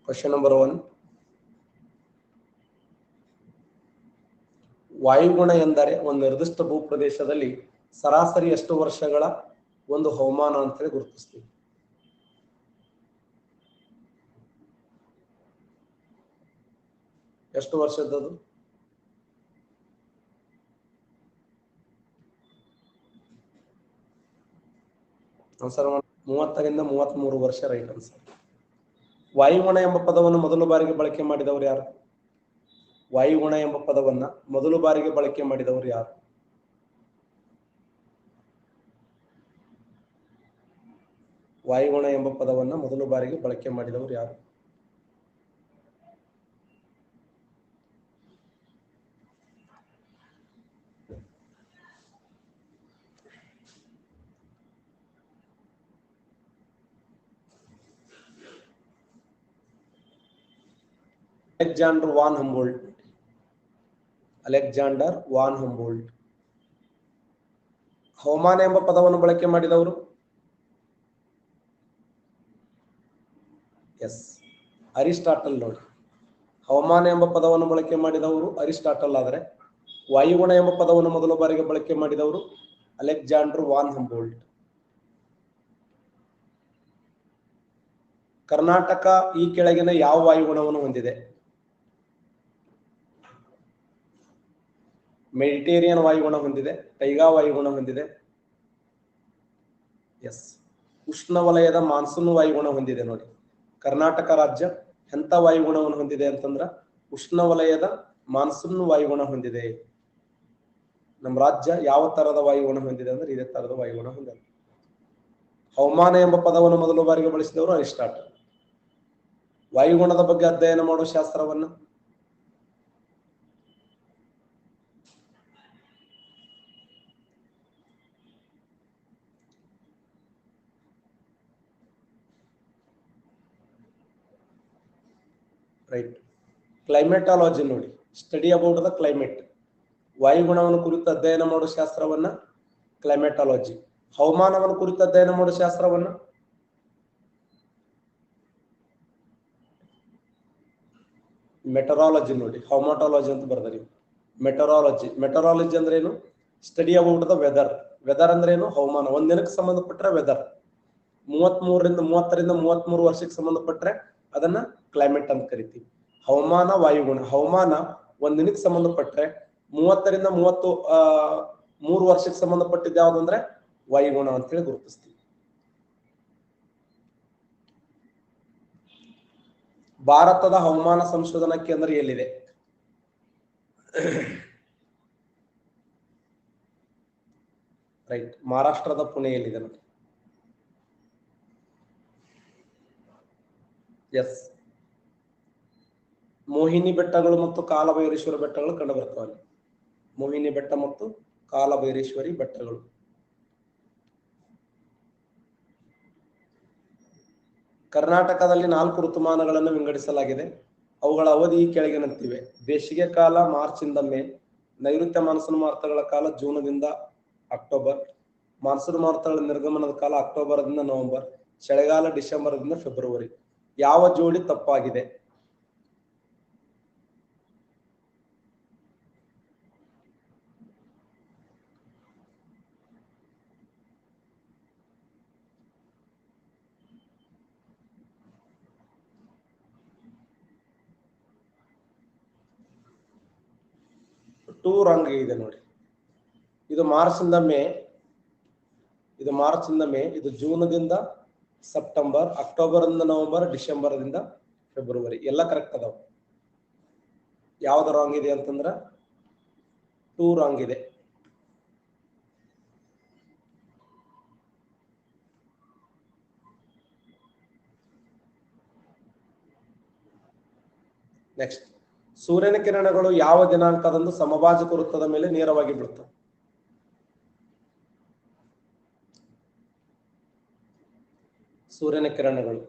Question number 1. ವಾಯುಗುಣ ಎಂದರೆ ಒಂದು ನಿರ್ದಿಷ್ಟ ಭೂಪ್ರದೇಶದಲ್ಲಿ ಸರಾಸರಿ ಎಷ್ಟು ವರ್ಷಗಳ ಒಂದು ಹವಾಮಾನ ಅಂತೇಳಿ ಗುರುತಿಸ್ತೀವಿ. ಎಷ್ಟು ವರ್ಷದದು? ಆನ್ಸರ್ 30 ರಿಂದ 33 ವರ್ಷ. Right answer. ವಾಯುಗುಣ ಎಂಬ ಪದವನ್ನು ಮೊದಲ ಬಾರಿಗೆ ಬಳಕೆ ಮಾಡಿದವರು ಯಾರು? ವಾಯುಗುಣ ಎಂಬ ಪದವನ್ನ ಮೊದಲ ಬಾರಿಗೆ ಬಳಕೆ ಮಾಡಿದವರು ಯಾರು? ವಾಯುಗುಣ ಎಂಬ ಪದವನ್ನ ಮೊದಲ ಬಾರಿಗೆ ಬಳಕೆ ಮಾಡಿದವರು ಯಾರು? Alexander von Humboldt. Alexander von Humboldt. ಹವಾಮಾನ ಎಂಬ ಪದವನ್ನು ಬಳಕೆ ಮಾಡಿದವರು? Yes, Aristotle. ನೋಡಿ, ಹವಾಮಾನ ಎಂಬ ಪದವನ್ನು ಬಳಕೆ ಮಾಡಿದವರು ಅರಿಸ್ಟಾಟಲ್. ಆದರೆ ವಾಯುಗುಣ ಎಂಬ ಪದವನ್ನು ಮೊದಲ ಬಾರಿಗೆ ಬಳಕೆ ಮಾಡಿದವರು ಅಲೆಕ್ಸಾಂಡರ್ ವಾನ್ ಹಂಬೋಲ್ಟ್. ಕರ್ನಾಟಕ ಈ ಕೆಳಗಿನ ಯಾವ ವಾಯುಗುಣವನ್ನು ಹೊಂದಿದೆ? ಮೆಡಿಟೇರಿಯನ್ ವಾಯುಗುಣ ಹೊಂದಿದೆ, ಟೈಗಾ ವಾಯುಗುಣ ಹೊಂದಿದೆ. ಎಸ್, ಉಷ್ಣವಲಯದ ಮಾನ್ಸೂನ್ ವಾಯುಗುಣ ಹೊಂದಿದೆ. ನೋಡಿ, ಕರ್ನಾಟಕ ರಾಜ್ಯ ಎಂಥ ವಾಯುಗುಣವನ್ನು ಹೊಂದಿದೆ ಅಂತಂದ್ರ ಉಷ್ಣವಲಯದ ಮಾನ್ಸೂನ್ ವಾಯುಗುಣ ಹೊಂದಿದೆ. ನಮ್ಮ ರಾಜ್ಯ ಯಾವ ತರದ ವಾಯುಗುಣ ಹೊಂದಿದೆ ಅಂದ್ರೆ ಇದೇ ತರದ ವಾಯುಗುಣ ಹೊಂದಿದೆ. ಹವಾಮಾನ ಎಂಬ ಪದವನ್ನು ಮೊದಲ ಬಾರಿಗೆ ಬಳಸಿದವರು ಅರಿಸ್ಟಾಟಲ್. ವಾಯುಗುಣದ ಬಗ್ಗೆ ಅಧ್ಯಯನ ಮಾಡುವ ಶಾಸ್ತ್ರವನ್ನ ರೈಟ್, ಕ್ಲೈಮೇಟಾಲಜಿ. ನೋಡಿ, ಸ್ಟಡಿ ಅಬೌಟ್ ದ ಕ್ಲೈಮೇಟ್. ವಾಯುಗುಣವನ್ನು ಕುರಿತು ಅಧ್ಯಯನ ಮಾಡುವ ಶಾಸ್ತ್ರವನ್ನ ಕ್ಲೈಮೇಟಾಲಜಿ. ಹವಾಮಾನವನ್ನು ಕುರಿತು ಅಧ್ಯಯನ ಮಾಡುವ ಶಾಸ್ತ್ರವನ್ನ ಮೆಟರಾಲಜಿ. ನೋಡಿ, ಹೌಮಾಟಾಲಜಿ ಅಂತ ಬರ್ತಾರೆ. ಮೆಟರಾಲಜಿ. ಮೆಟರಾಲಜಿ ಅಂದ್ರೆ ಏನು? Study about the weather. Weather ಅಂದ್ರೆ ಏನು? ಹವಾಮಾನ. ಒಂದಿನಕ್ಕೆ ಸಂಬಂಧಪಟ್ಟರೆ ವೆದರ್. 30ರಿಂದ 33 ವರ್ಷಕ್ಕೆ ಸಂಬಂಧಪಟ್ಟರೆ ಅದನ್ನ ಕ್ಲೈಮೇಟ್ ಅಂತ ಕರಿತೀವಿ. ಹವಾಮಾನ, ವಾಯುಗುಣ. ಹವಾಮಾನ ಒಂದಿನಕ್ಕೆ ಸಂಬಂಧಪಟ್ಟರೆ 30ರಿಂದ 33 ವರ್ಷಕ್ಕೆ ಸಂಬಂಧಪಟ್ಟಿದ್ದ ಯಾವ್ದಂದ್ರೆ ವಾಯುಗುಣ ಅಂತೇಳಿ ಗುರುತಿಸ್ತೀವಿ. ಭಾರತದ ಹವಾಮಾನ ಸಂಶೋಧನಾ ಕೇಂದ್ರ ಎಲ್ಲಿದೆ? ರೈಟ್, ಮಹಾರಾಷ್ಟ್ರದ ಪುಣೆಯಲ್ಲಿದೆ. ನೋಡಿ, ಎಸ್. ಮೋಹಿನಿ ಬೆಟ್ಟಗಳು ಮತ್ತು ಕಾಲಭೈರೇಶ್ವರ ಬೆಟ್ಟಗಳು ಕಂಡು ಬರ್ತಾವೆ. ಮೋಹಿನಿ ಬೆಟ್ಟ ಮತ್ತು ಕಾಲಭೈರೇಶ್ವರಿ ಬೆಟ್ಟಗಳು. ಕರ್ನಾಟಕದಲ್ಲಿ 4 ಋತುಮಾನಗಳನ್ನು ವಿಂಗಡಿಸಲಾಗಿದೆ. ಅವುಗಳ ಅವಧಿ ಈ ಕೆಳಗಿನಂತಿವೆ. ಬೇಸಿಗೆ ಕಾಲ ಮಾರ್ಚ್ ಇಂದ ಮೇ, ನೈಋತ್ಯ ಮಾನ್ಸೂನ್ ಮಾರುತಗಳ ಕಾಲ ಜೂನ್ದಿಂದ ಅಕ್ಟೋಬರ್, ಮಾನ್ಸೂನ್ ಮಾರುತಗಳ ನಿರ್ಗಮನದ ಕಾಲ ಅಕ್ಟೋಬರ್ದಿಂದ ನವೆಂಬರ್, ಚಳಿಗಾಲ ಡಿಸೆಂಬರ್ದಿಂದ ಫೆಬ್ರವರಿ. ಯಾವ ಜೋಡಿ ತಪ್ಪಾಗಿದೆ? ಟೂ ರಾಂಗ್ ಇದೆ. ನೋಡಿ, ಇದು ಮಾರ್ಚ್ ಇಂದ ಮೇ, ಇದು ಜೂನ್ದಿಂದ ಸೆಪ್ಟೆಂಬರ್, ಅಕ್ಟೋಬರ್ ಇಂದ ನವೆಂಬರ್, ಡಿಸೆಂಬರ್ ದಿಂದ ಫೆಬ್ರವರಿ. ಎಲ್ಲ ಕರೆಕ್ಟ್ ಅದಾವ. ಯಾವ್ದು ರಾಂಗ್ ಇದೆ ಅಂತಂದ್ರ ಟೂ ರಾಂಗ್ ಇದೆ. ನೆಕ್ಸ್ಟ್, ಸೂರ್ಯನ ಕಿರಣಗಳು ಯಾವ ದಿನಾಂಕದಂದು ಸಮಭಾಜಕ ವೃತ್ತದ ಮೇಲೆ ನೇರವಾಗಿ ಬೀಳುತ್ತವೆ? ಸೂರ್ಯನ ಕಿರಣಗಳು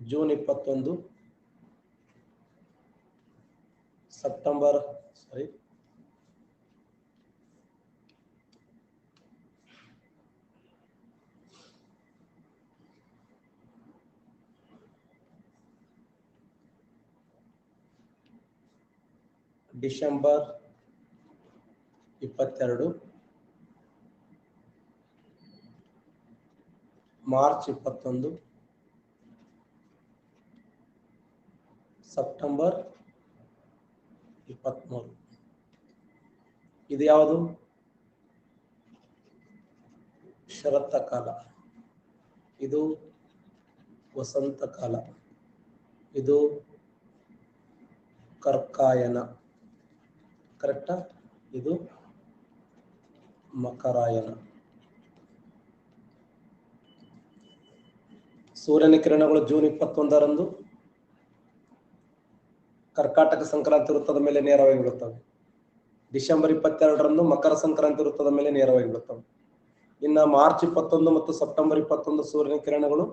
June 21 September December 22 March 21 September 23 ಇದು ಯಾವುದು? ಶರತ್ಕಾಲ, ಇದು ವಸಂತ ಕಾಲ, ಇದು ಕರ್ಕಾಯನ, ಕರೆಕ್ಟಾ? ಇದು ಮಕರಾಯನ. ಸೂರ್ಯನ ಕಿರಣಗಳು ಜೂನ್ 21ರಂದು ಕರ್ಕಾಟಕ ಸಂಕ್ರಾಂತಿ ವೃತ್ತದ ಮೇಲೆ ನೇರವಾಗಿ ಬೀಳುತ್ತವೆ. ಡಿಸೆಂಬರ್ 22ರಂದು ಮಕರ ಸಂಕ್ರಾಂತಿ ವೃತ್ತದ ಮೇಲೆ ನೇರವಾಗಿ ಬೀಳುತ್ತವೆ. ಇನ್ನು ಮಾರ್ಚ್ 21 ಮತ್ತು ಸೆಪ್ಟೆಂಬರ್ 21 ಸೂರ್ಯನ ಕಿರಣಗಳು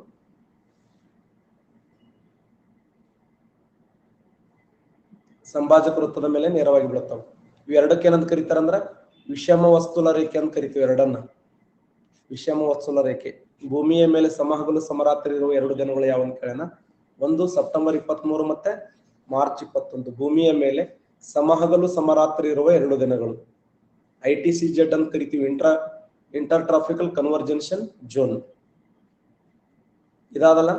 ಸಂಭಾಜಕ ವೃತ್ತದ ಮೇಲೆ ನೇರವಾಗಿ ಬೀಳುತ್ತವೆ. ಇವೆರಡಕ್ಕೆ ಏನಂತ ಕರೀತಾರೆ ಅಂದ್ರೆ ವಿಷಮ ವಸ್ತುಲ ರೇಖೆ ಅಂತ ಕರಿತೀವಿ. ಎರಡನ್ನ ವಿಷಮ ವಸ್ತುಲ ರೇಖೆ. ಭೂಮಿಯ ಮೇಲೆ ಸಮಹಗಲು ಸಮರಾತ್ರಿ ಇರುವ 2 ದಿನಗಳು ಯಾವ ಅಂತ ಕೇಳೋಣ. ಒಂದು ಸೆಪ್ಟೆಂಬರ್ 23 ಮತ್ತೆ ಮಾರ್ಚ್ 21. ಭೂಮಿಯ ಮೇಲೆ ಸಮಹಗಲು ಸಮರಾತ್ರಿ ಇರುವ 2 ದಿನಗಳು ITCZ ಅಂತ ಕರಿತೀವಿ. Inter tropical convergence zone. ಇದಾದಲ್ಲ,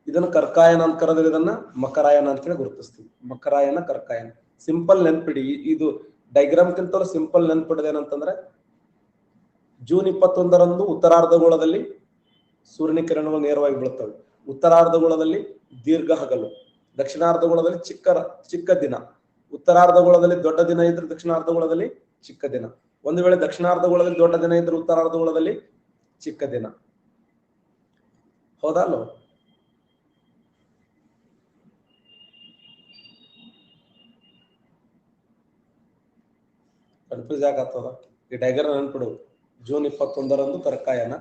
ಇದನ್ನು ಕರ್ಕಾಯನ ಅಂತ ಕರೆದ್ರೆ ಇದನ್ನ ಮಕರಾಯನ ಅಂತೇಳಿ ಗುರುತಿಸ್ತೀವಿ. ಮಕರಾಯನ, ಕರ್ಕಾಯನ. ಸಿಂಪಲ್ ನೆನ್ಪಿಡಿ, ಇದು ಡೈಗ್ರಾಮ್ಗಿಂತಲೂ ಸಿಂಪಲ್ ನೆನ್ಪಿಡೋದು ಏನಂತಂದ್ರೆ ಜೂನ್ 21ರಂದು ಉತ್ತರಾರ್ಧಗೋಳದಲ್ಲಿ ಸೂರ್ಯನ ಕಿರಣಗಳು ನೇರವಾಗಿ ಬೀಳುತ್ತವೆ. ಉತ್ತರಾರ್ಧಗೋಳದಲ್ಲಿ ದೀರ್ಘ ಹಗಲು, ದಕ್ಷಿಣಾರ್ಧಗೋಳದಲ್ಲಿ ಚಿಕ್ಕ ದಿನ. ಉತ್ತರಾರ್ಧಗೋಳದಲ್ಲಿ ದೊಡ್ಡ ದಿನ ಇದ್ರೆ ದಕ್ಷಿಣಾರ್ಧಗೋಳದಲ್ಲಿ ಚಿಕ್ಕ ದಿನ. ಒಂದು ವೇಳೆ ದಕ್ಷಿಣಾರ್ಧಗೋಳದಲ್ಲಿ ದೊಡ್ಡ ದಿನ ಇದ್ರೆ ಉತ್ತರಾರ್ಧಗೋಳದಲ್ಲಿ ಚಿಕ್ಕ ದಿನ. ಹೌದಲ್ಲ? ಕನ್ಫ್ಯೂಸ್ ಆಗತ್ತದ. ಈ ಡೈಗ್ರಾಮ್ ನೆನ್ಪಿಡು. ಜೂನ್ 21ರಂದು ಕರ್ಕಾಯನ,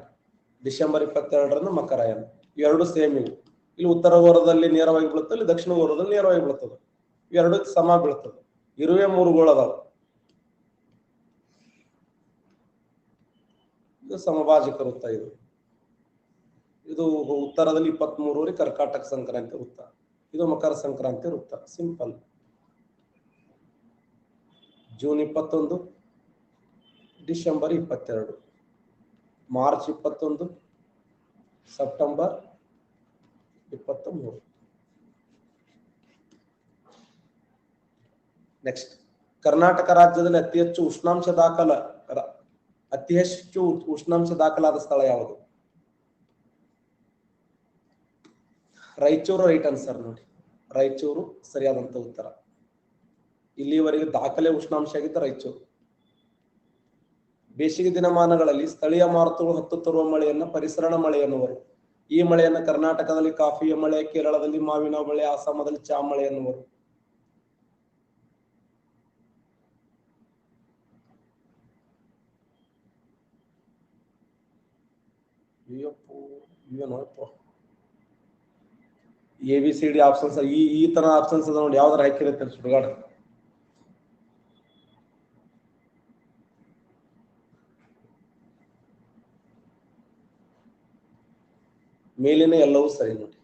ಡಿಸೆಂಬರ್ 22ರಂದು ಮಕರಾಯನ. ಇವೆರಡು ಸೇಮ್ ಇವು. ಇಲ್ಲಿ ಉತ್ತರ ಗೋಳದಲ್ಲಿ ನೇರವಾಗಿ ಬೀಳುತ್ತದೆ, ಇಲ್ಲಿ ದಕ್ಷಿಣ ಗೋಳದಲ್ಲಿ ನೇರವಾಗಿ ಬೀಳುತ್ತದೆ. ಇವೆರಡು ಸಮ ಬೀಳುತ್ತದೆ. ಇರುವೆ 3 ಗೋಳ ಅದಾವ. ಇದು ಸಮಭಾಜಕ ವೃತ್ತ. ಇದು ಉತ್ತರದಲ್ಲಿ 23 ಕರ್ಕಾಟಕ ಸಂಕ್ರಾಂತಿ ವೃತ್ತ, ಇದು ಮಕರ ಸಂಕ್ರಾಂತಿ ವೃತ್ತ. Simple. June 21, December 22, March 21, September 23. Next, Karnataka ರಾಜ್ಯದಲ್ಲಿ ಅತಿ ಹೆಚ್ಚು ಉಷ್ಣಾಂಶ ದಾಖಲಾದ ಸ್ಥಳ ಯಾವುದು? ರಾಯಚೂರು ರೈಟ್ ಆನ್ಸರ್ ನೋಡಿ. ರಾಯಚೂರು ಸರಿಯಾದಂತ ಉತ್ತರ. ಇಲ್ಲಿವರೆಗೆ ದಾಖಲೆ ಉಷ್ಣಾಂಶ ಆಗಿದ್ದ ರಾಯಚೂರು. ಬೇಸಿಗೆ ದಿನಮಾನಗಳಲ್ಲಿ ಸ್ಥಳೀಯ ಮಾರುತಗಳು ಹತ್ತು ತರುವ ಮಳೆಯನ್ನ ಪರಿಸರಣ ಮಳೆ ಎನ್ನುವರು. ಈ ಮಳೆಯನ್ನ ಕರ್ನಾಟಕದಲ್ಲಿ ಕಾಫಿಯ ಮಳೆ, ಕೇರಳದಲ್ಲಿ ಮಾವಿನ ಮಳೆ, ಅಸ್ಸಾಮದಲ್ಲಿ ಚಾ ಮಳೆ ಎನ್ನುವರು. ABCD ಆಪ್ಷನ್ಸ್ ಈ ತರ ಆಪ್ಷನ್ಸ್ ಅದ ನೋಡಿ. ಯಾವ್ದಾರ ಹಾಕಿರುತ್ತೆ ಸುಡುಗಾಡ. ಮೇಲಿನ ಎಲ್ಲವೂ ಸರಿ ನೋಡಿ.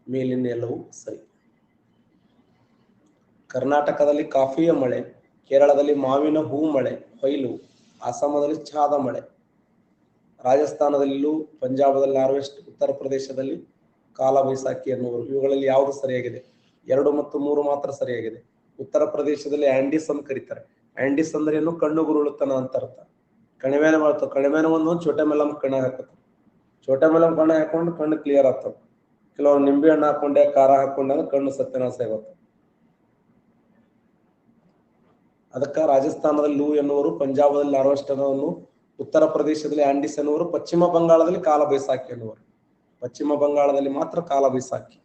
ಮೇಲಿನ ಎಲ್ಲವೂ ಸರಿ. ಕರ್ನಾಟಕದಲ್ಲಿ ಕಾಫಿಯ ಮಳೆ, ಕೇರಳದಲ್ಲಿ ಮಾವಿನ ಹೂ ಮಳೆ ಕೊಯ್ಲು, ಅಸ್ಸಾಮದಲ್ಲಿ ಚಹಾದ ಮಳೆ, ರಾಜಸ್ಥಾನದಲ್ಲೂ, ಪಂಜಾಬದಲ್ಲಿ ಹಾರ್ವೆಸ್ಟ್, ಉತ್ತರ ಪ್ರದೇಶದಲ್ಲಿ ಕಾಲ ಬೈಸಾಖಿ ಎನ್ನುವರು. ಇವುಗಳಲ್ಲಿ ಯಾವುದು ಸರಿಯಾಗಿದೆ? 2 ಮತ್ತು 3 ಮಾತ್ರ ಸರಿಯಾಗಿದೆ. ಉತ್ತರ ಪ್ರದೇಶದಲ್ಲಿ ಆಂಡಿಸ್ ಅಂತ ಕರೀತಾರೆ. ಆಂಡಿಸ್ ಅಂದ್ರೆ ಏನು? ಕಣ್ಣು ಗುರುಳುತನ ಅಂತ ಅರ್ಥ. ಕಣಿವೆನ ಮಾಡ್ತಾವ. ಕಣಿವೆನ ಒಂದು ಚೋಟೆ ಮೇಲಂ ಕಣ್ಣ ಹಾಕತ್ತ. ಚೋಟೆ ಮೇಲಂ ಕಣ್ಣ ಹಾಕೊಂಡು ಕಣ್ಣು ಕ್ಲಿಯರ್ ಆಗ್ತವ. ಕೆಲವರು ನಿಂಬೆ ಹಣ್ಣು ಹಾಕೊಂಡೆ, ಖಾರ ಹಾಕೊಂಡಾಗ ಕಣ್ಣು ಸತ್ಯನಾಶ ಆಗುತ್ತೆ. ಅದಕ್ಕ ರಾಜಸ್ಥಾನದಲ್ಲಿ ಲೂ ಎನ್ನುವರು, ಪಂಜಾಬದಲ್ಲಿ ಹಾರ್ವೆಸ್ಟ್ ಅನ್ನೋನು, ಉತ್ತರ ಪ್ರದೇಶದಲ್ಲಿ ಆಂಡಿಸ್ ಎನ್ನುವರು, ಪಶ್ಚಿಮ ಬಂಗಾಳದಲ್ಲಿ ಕಾಲ ಬೈಸಾಖಿ ಎನ್ನುವರು. ಪಶ್ಚಿಮ ಬಂಗಾಳದಲ್ಲಿ ಮಾತ್ರ ಕಾಲ ಬೈಸಾಖಿ.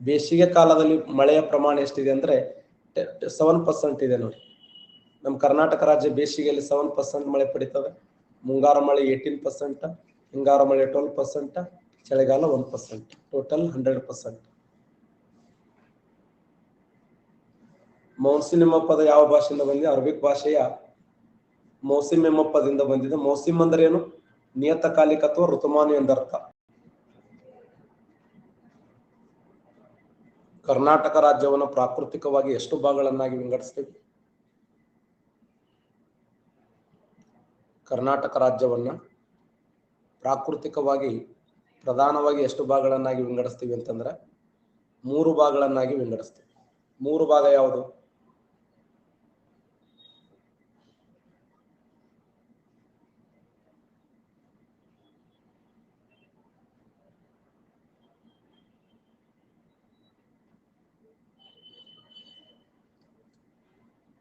ಬೇಸಿಗೆ ಕಾಲದಲ್ಲಿ ಮಳೆಯ ಪ್ರಮಾಣ ಎಷ್ಟಿದೆ ಅಂದ್ರೆ 7% ಇದೆ ನೋಡಿ. ನಮ್ಮ ಕರ್ನಾಟಕ ರಾಜ್ಯ ಬೇಸಿಗೆಯಲ್ಲಿ 7% ಮಳೆ ಪಡಿತದೆ. ಮುಂಗಾರು ಮಳೆ 18%, ಹಿಂಗಾರು ಮಳೆ 12%, ಚಳಿಗಾಲ 1%, ಟೋಟಲ್ 100%. ಮೌಸಿಮ್ ಎಂಬ ಪದ ಯಾವ ಭಾಷೆಯಿಂದ ಬಂದಿದೆ? ಅರಬಿಕ್ ಭಾಷೆಯ ಮೌಸಿಮ್ ಎಂಬ ಪದದಿಂದ ಬಂದಿದೆ. ಮೌಸಿಮ್ ಅಂದ್ರೆ ಏನು? ನಿಯತಕಾಲಿಕ ಅಥವಾ ಋತುಮಾನ ಎಂದರ್ಥ. ಕರ್ನಾಟಕ ರಾಜ್ಯವನ್ನು ಪ್ರಾಕೃತಿಕವಾಗಿ ಎಷ್ಟು ಭಾಗಗಳನ್ನಾಗಿ ವಿಂಗಡಿಸ್ತೀವಿ? ಕರ್ನಾಟಕ ರಾಜ್ಯವನ್ನ ಪ್ರಾಕೃತಿಕವಾಗಿ ಪ್ರಧಾನವಾಗಿ ಎಷ್ಟು ಭಾಗಗಳನ್ನಾಗಿ ವಿಂಗಡಿಸ್ತೀವಿ ಅಂತಂದ್ರೆ 3 ಭಾಗಗಳನ್ನಾಗಿ ವಿಂಗಡಿಸ್ತೀವಿ. 3 ಭಾಗ ಯಾವುದು?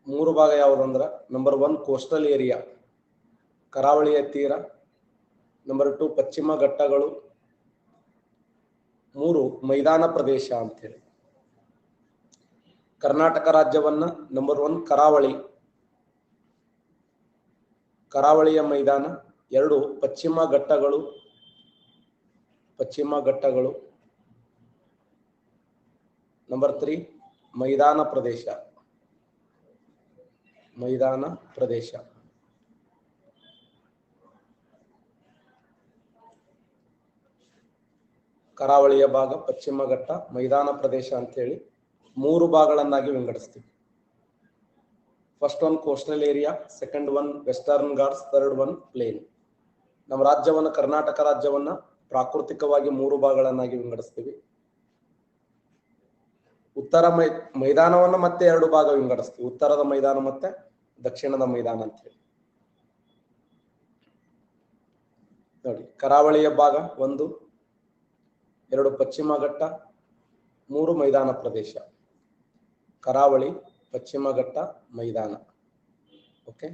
ಮೂರು ಭಾಗ ಯಾವುದಂದ್ರ ನಂಬರ್ 1 ಕೋಸ್ಟಲ್ ಏರಿಯಾ, ಕರಾವಳಿಯ ತೀರ. ನಂಬರ್ 2 ಪಶ್ಚಿಮ ಘಟ್ಟಗಳು. 3 ಮೈದಾನ ಪ್ರದೇಶ ಅಂತೇಳಿ. ಕರ್ನಾಟಕ ರಾಜ್ಯವನ್ನ ನಂಬರ್ 1 ಕರಾವಳಿ, ಕರಾವಳಿಯ ಮೈದಾನ. 2 ಪಶ್ಚಿಮ ಘಟ್ಟಗಳು, ಪಶ್ಚಿಮ ಘಟ್ಟಗಳು. ನಂಬರ್ 3 ಮೈದಾನ ಪ್ರದೇಶ, ಮೈದಾನ ಪ್ರದೇಶ. ಕರಾವಳಿಯ ಭಾಗ, ಪಶ್ಚಿಮ ಘಟ್ಟ, ಮೈದಾನ ಪ್ರದೇಶ ಅಂತೇಳಿ 3 ಭಾಗಗಳನ್ನಾಗಿ ವಿಂಗಡಿಸ್ತೀವಿ. First 1 coastal area, second 1 Western Ghats, third 1 plain. ನಮ್ಮ ರಾಜ್ಯವನ್ನ ಕರ್ನಾಟಕ ರಾಜ್ಯವನ್ನ ಪ್ರಾಕೃತಿಕವಾಗಿ 3 ಭಾಗಗಳನ್ನಾಗಿ ವಿಂಗಡಿಸ್ತೀವಿ. ಉತ್ತರ ಮೈದಾನವನ್ನ ಮತ್ತೆ 2 ಭಾಗ ವಿಂಗಡಿಸ್ತೀವಿ. ಉತ್ತರದ ಮೈದಾನ ಮತ್ತೆ ದಕ್ಷಿಣದ ಮೈದಾನ ಅಂತ ಹೇಳಿ ನೋಡಿ. ಕರಾವಳಿಯ ಭಾಗ 1, 2 ಪಶ್ಚಿಮ ಘಟ್ಟ, 3 ಮೈದಾನ ಪ್ರದೇಶ. ಕರಾವಳಿ, ಪಶ್ಚಿಮ ಘಟ್ಟ, ಮೈದಾನ. ಓಕೆ.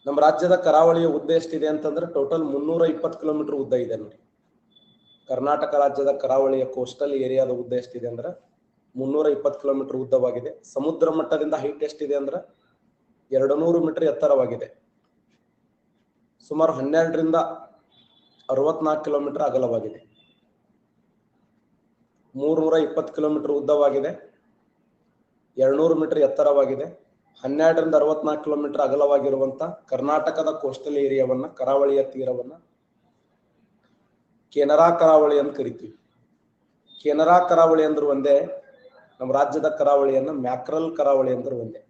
ನಮ್ಮ ರಾಜ್ಯದ ಕರಾವಳಿಯ ಉದ್ದ ಎಷ್ಟಿದೆ ಅಂತಂದ್ರೆ ಟೋಟಲ್ 320 ಕಿಲೋಮೀಟರ್ ಉದ್ದ ಇದೆ ನೋಡಿ. ಕರ್ನಾಟಕ ರಾಜ್ಯದ ಕರಾವಳಿಯ ಕೋಸ್ಟಲ್ ಏರಿಯಾದ ಉದ್ದ ಎಷ್ಟಿದೆ ಅಂದ್ರೆ 320 ಕಿಲೋಮೀಟರ್ ಉದ್ದವಾಗಿದೆ. ಸಮುದ್ರ ಮಟ್ಟದಿಂದ ಹೈಟ್ ಎಷ್ಟಿದೆ ಅಂದ್ರೆ 200 ಮೀಟರ್ ಎತ್ತರವಾಗಿದೆ. ಸುಮಾರು 12 ರಿಂದ 64 ಕಿಲೋಮೀಟರ್ ಅಗಲವಾಗಿದೆ. 320 ಕಿಲೋಮೀಟರ್ ಉದ್ದವಾಗಿದೆ, 200 ಮೀಟರ್ ಎತ್ತರವಾಗಿದೆ. 12 ರಿಂದ 64 ಕಿಲೋಮೀಟರ್ ಅಗಲವಾಗಿರುವಂತ ಕರ್ನಾಟಕದ ಕೋಸ್ಟಲ್ ಏರಿಯಾವನ್ನ, ಕರಾವಳಿಯ ತೀರವನ್ನ ಕೆನರಾ ಕರಾವಳಿ ಅಂತ ಕರಿತೀವಿ. ಕೆನರಾ ಕರಾವಳಿ ಅಂದ್ರೆ ಒಂದೇ, ನಮ್ಮ ರಾಜ್ಯದ ಕರಾವಳಿಯನ್ನ ಮ್ಯಾಕ್ರಲ್ ಕರಾವಳಿ ಅಂದ್ರೆ ಒಂದೇ.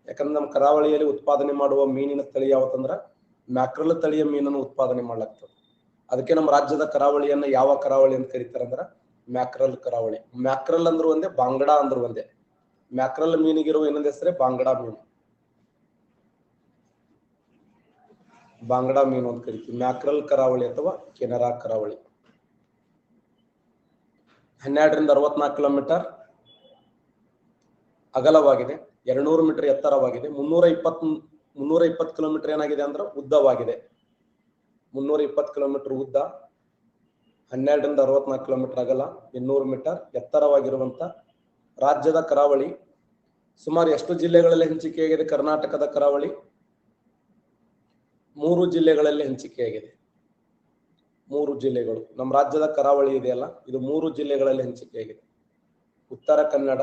ಯಾಕಂದ್ರೆ ನಮ್ಮ ಕರಾವಳಿಯಲ್ಲಿ ಉತ್ಪಾದನೆ ಮಾಡುವ ಮೀನಿನ ತಳಿ ಯಾವತ್ತಂದ್ರ ಮ್ಯಾಕ್ರಲ್ ತಳಿಯ ಮೀನನ್ನು ಉತ್ಪಾದನೆ ಮಾಡ್ಲಾಗ್ತದೆ. ಅದಕ್ಕೆ ನಮ್ಮ ರಾಜ್ಯದ ಕರಾವಳಿಯನ್ನ ಯಾವ ಕರಾವಳಿ ಅಂತ ಕರೀತಾರಂದ್ರ ಮ್ಯಾಕ್ರಲ್ ಕರಾವಳಿ. ಮ್ಯಾಕ್ರಲ್ ಅಂದ್ರೆ ಒಂದೇ, ಬಾಂಗಡಾ ಅಂದ್ರೆ ಒಂದೇ. ಮ್ಯಾಕ್ರಲ್ ಮೀನಿಗಿರುವ ಇನ್ನೊಂದು ಹೆಸರೇ ಬಾಂಗಡಾ ಮೀನು, ಬಾಂಗಡಾ ಮೀನು ಅಂತ ಕರಿತೀವಿ. ಮ್ಯಾಕ್ರಲ್ ಕರಾವಳಿ ಅಥವಾ ಕೆನರಾ ಕರಾವಳಿ 12 ರಿಂದ 64 ಕಿಲೋಮೀಟರ್ ಅಗಲವಾಗಿದೆ, 200 ಮೀಟರ್ ಎತ್ತರವಾಗಿದೆ. 320 ಕಿಲೋಮೀಟರ್ ಏನಾಗಿದೆ ಅಂದ್ರೆ ಉದ್ದವಾಗಿದೆ. 320 ಕಿಲೋಮೀಟರ್ ಉದ್ದ, 12 ರಿಂದ 64 ಕಿಲೋಮೀಟರ್ ಅಗಲ, 200 ಮೀಟರ್ ಎತ್ತರವಾಗಿರುವಂತ ರಾಜ್ಯದ ಕರಾವಳಿ ಸುಮಾರು ಎಷ್ಟು ಜಿಲ್ಲೆಗಳಲ್ಲಿ ಹಂಚಿಕೆಯಾಗಿದೆ? ಕರ್ನಾಟಕದ ಕರಾವಳಿ 3 ಜಿಲ್ಲೆಗಳಲ್ಲಿ ಹಂಚಿಕೆಯಾಗಿದೆ. 3 ಜಿಲ್ಲೆಗಳು. ನಮ್ಮ ರಾಜ್ಯದ ಕರಾವಳಿ ಇದೆಯಲ್ಲ, ಇದು 3 ಜಿಲ್ಲೆಗಳಲ್ಲಿ ಹಂಚಿಕೆಯಾಗಿದೆ. ಉತ್ತರ ಕನ್ನಡ,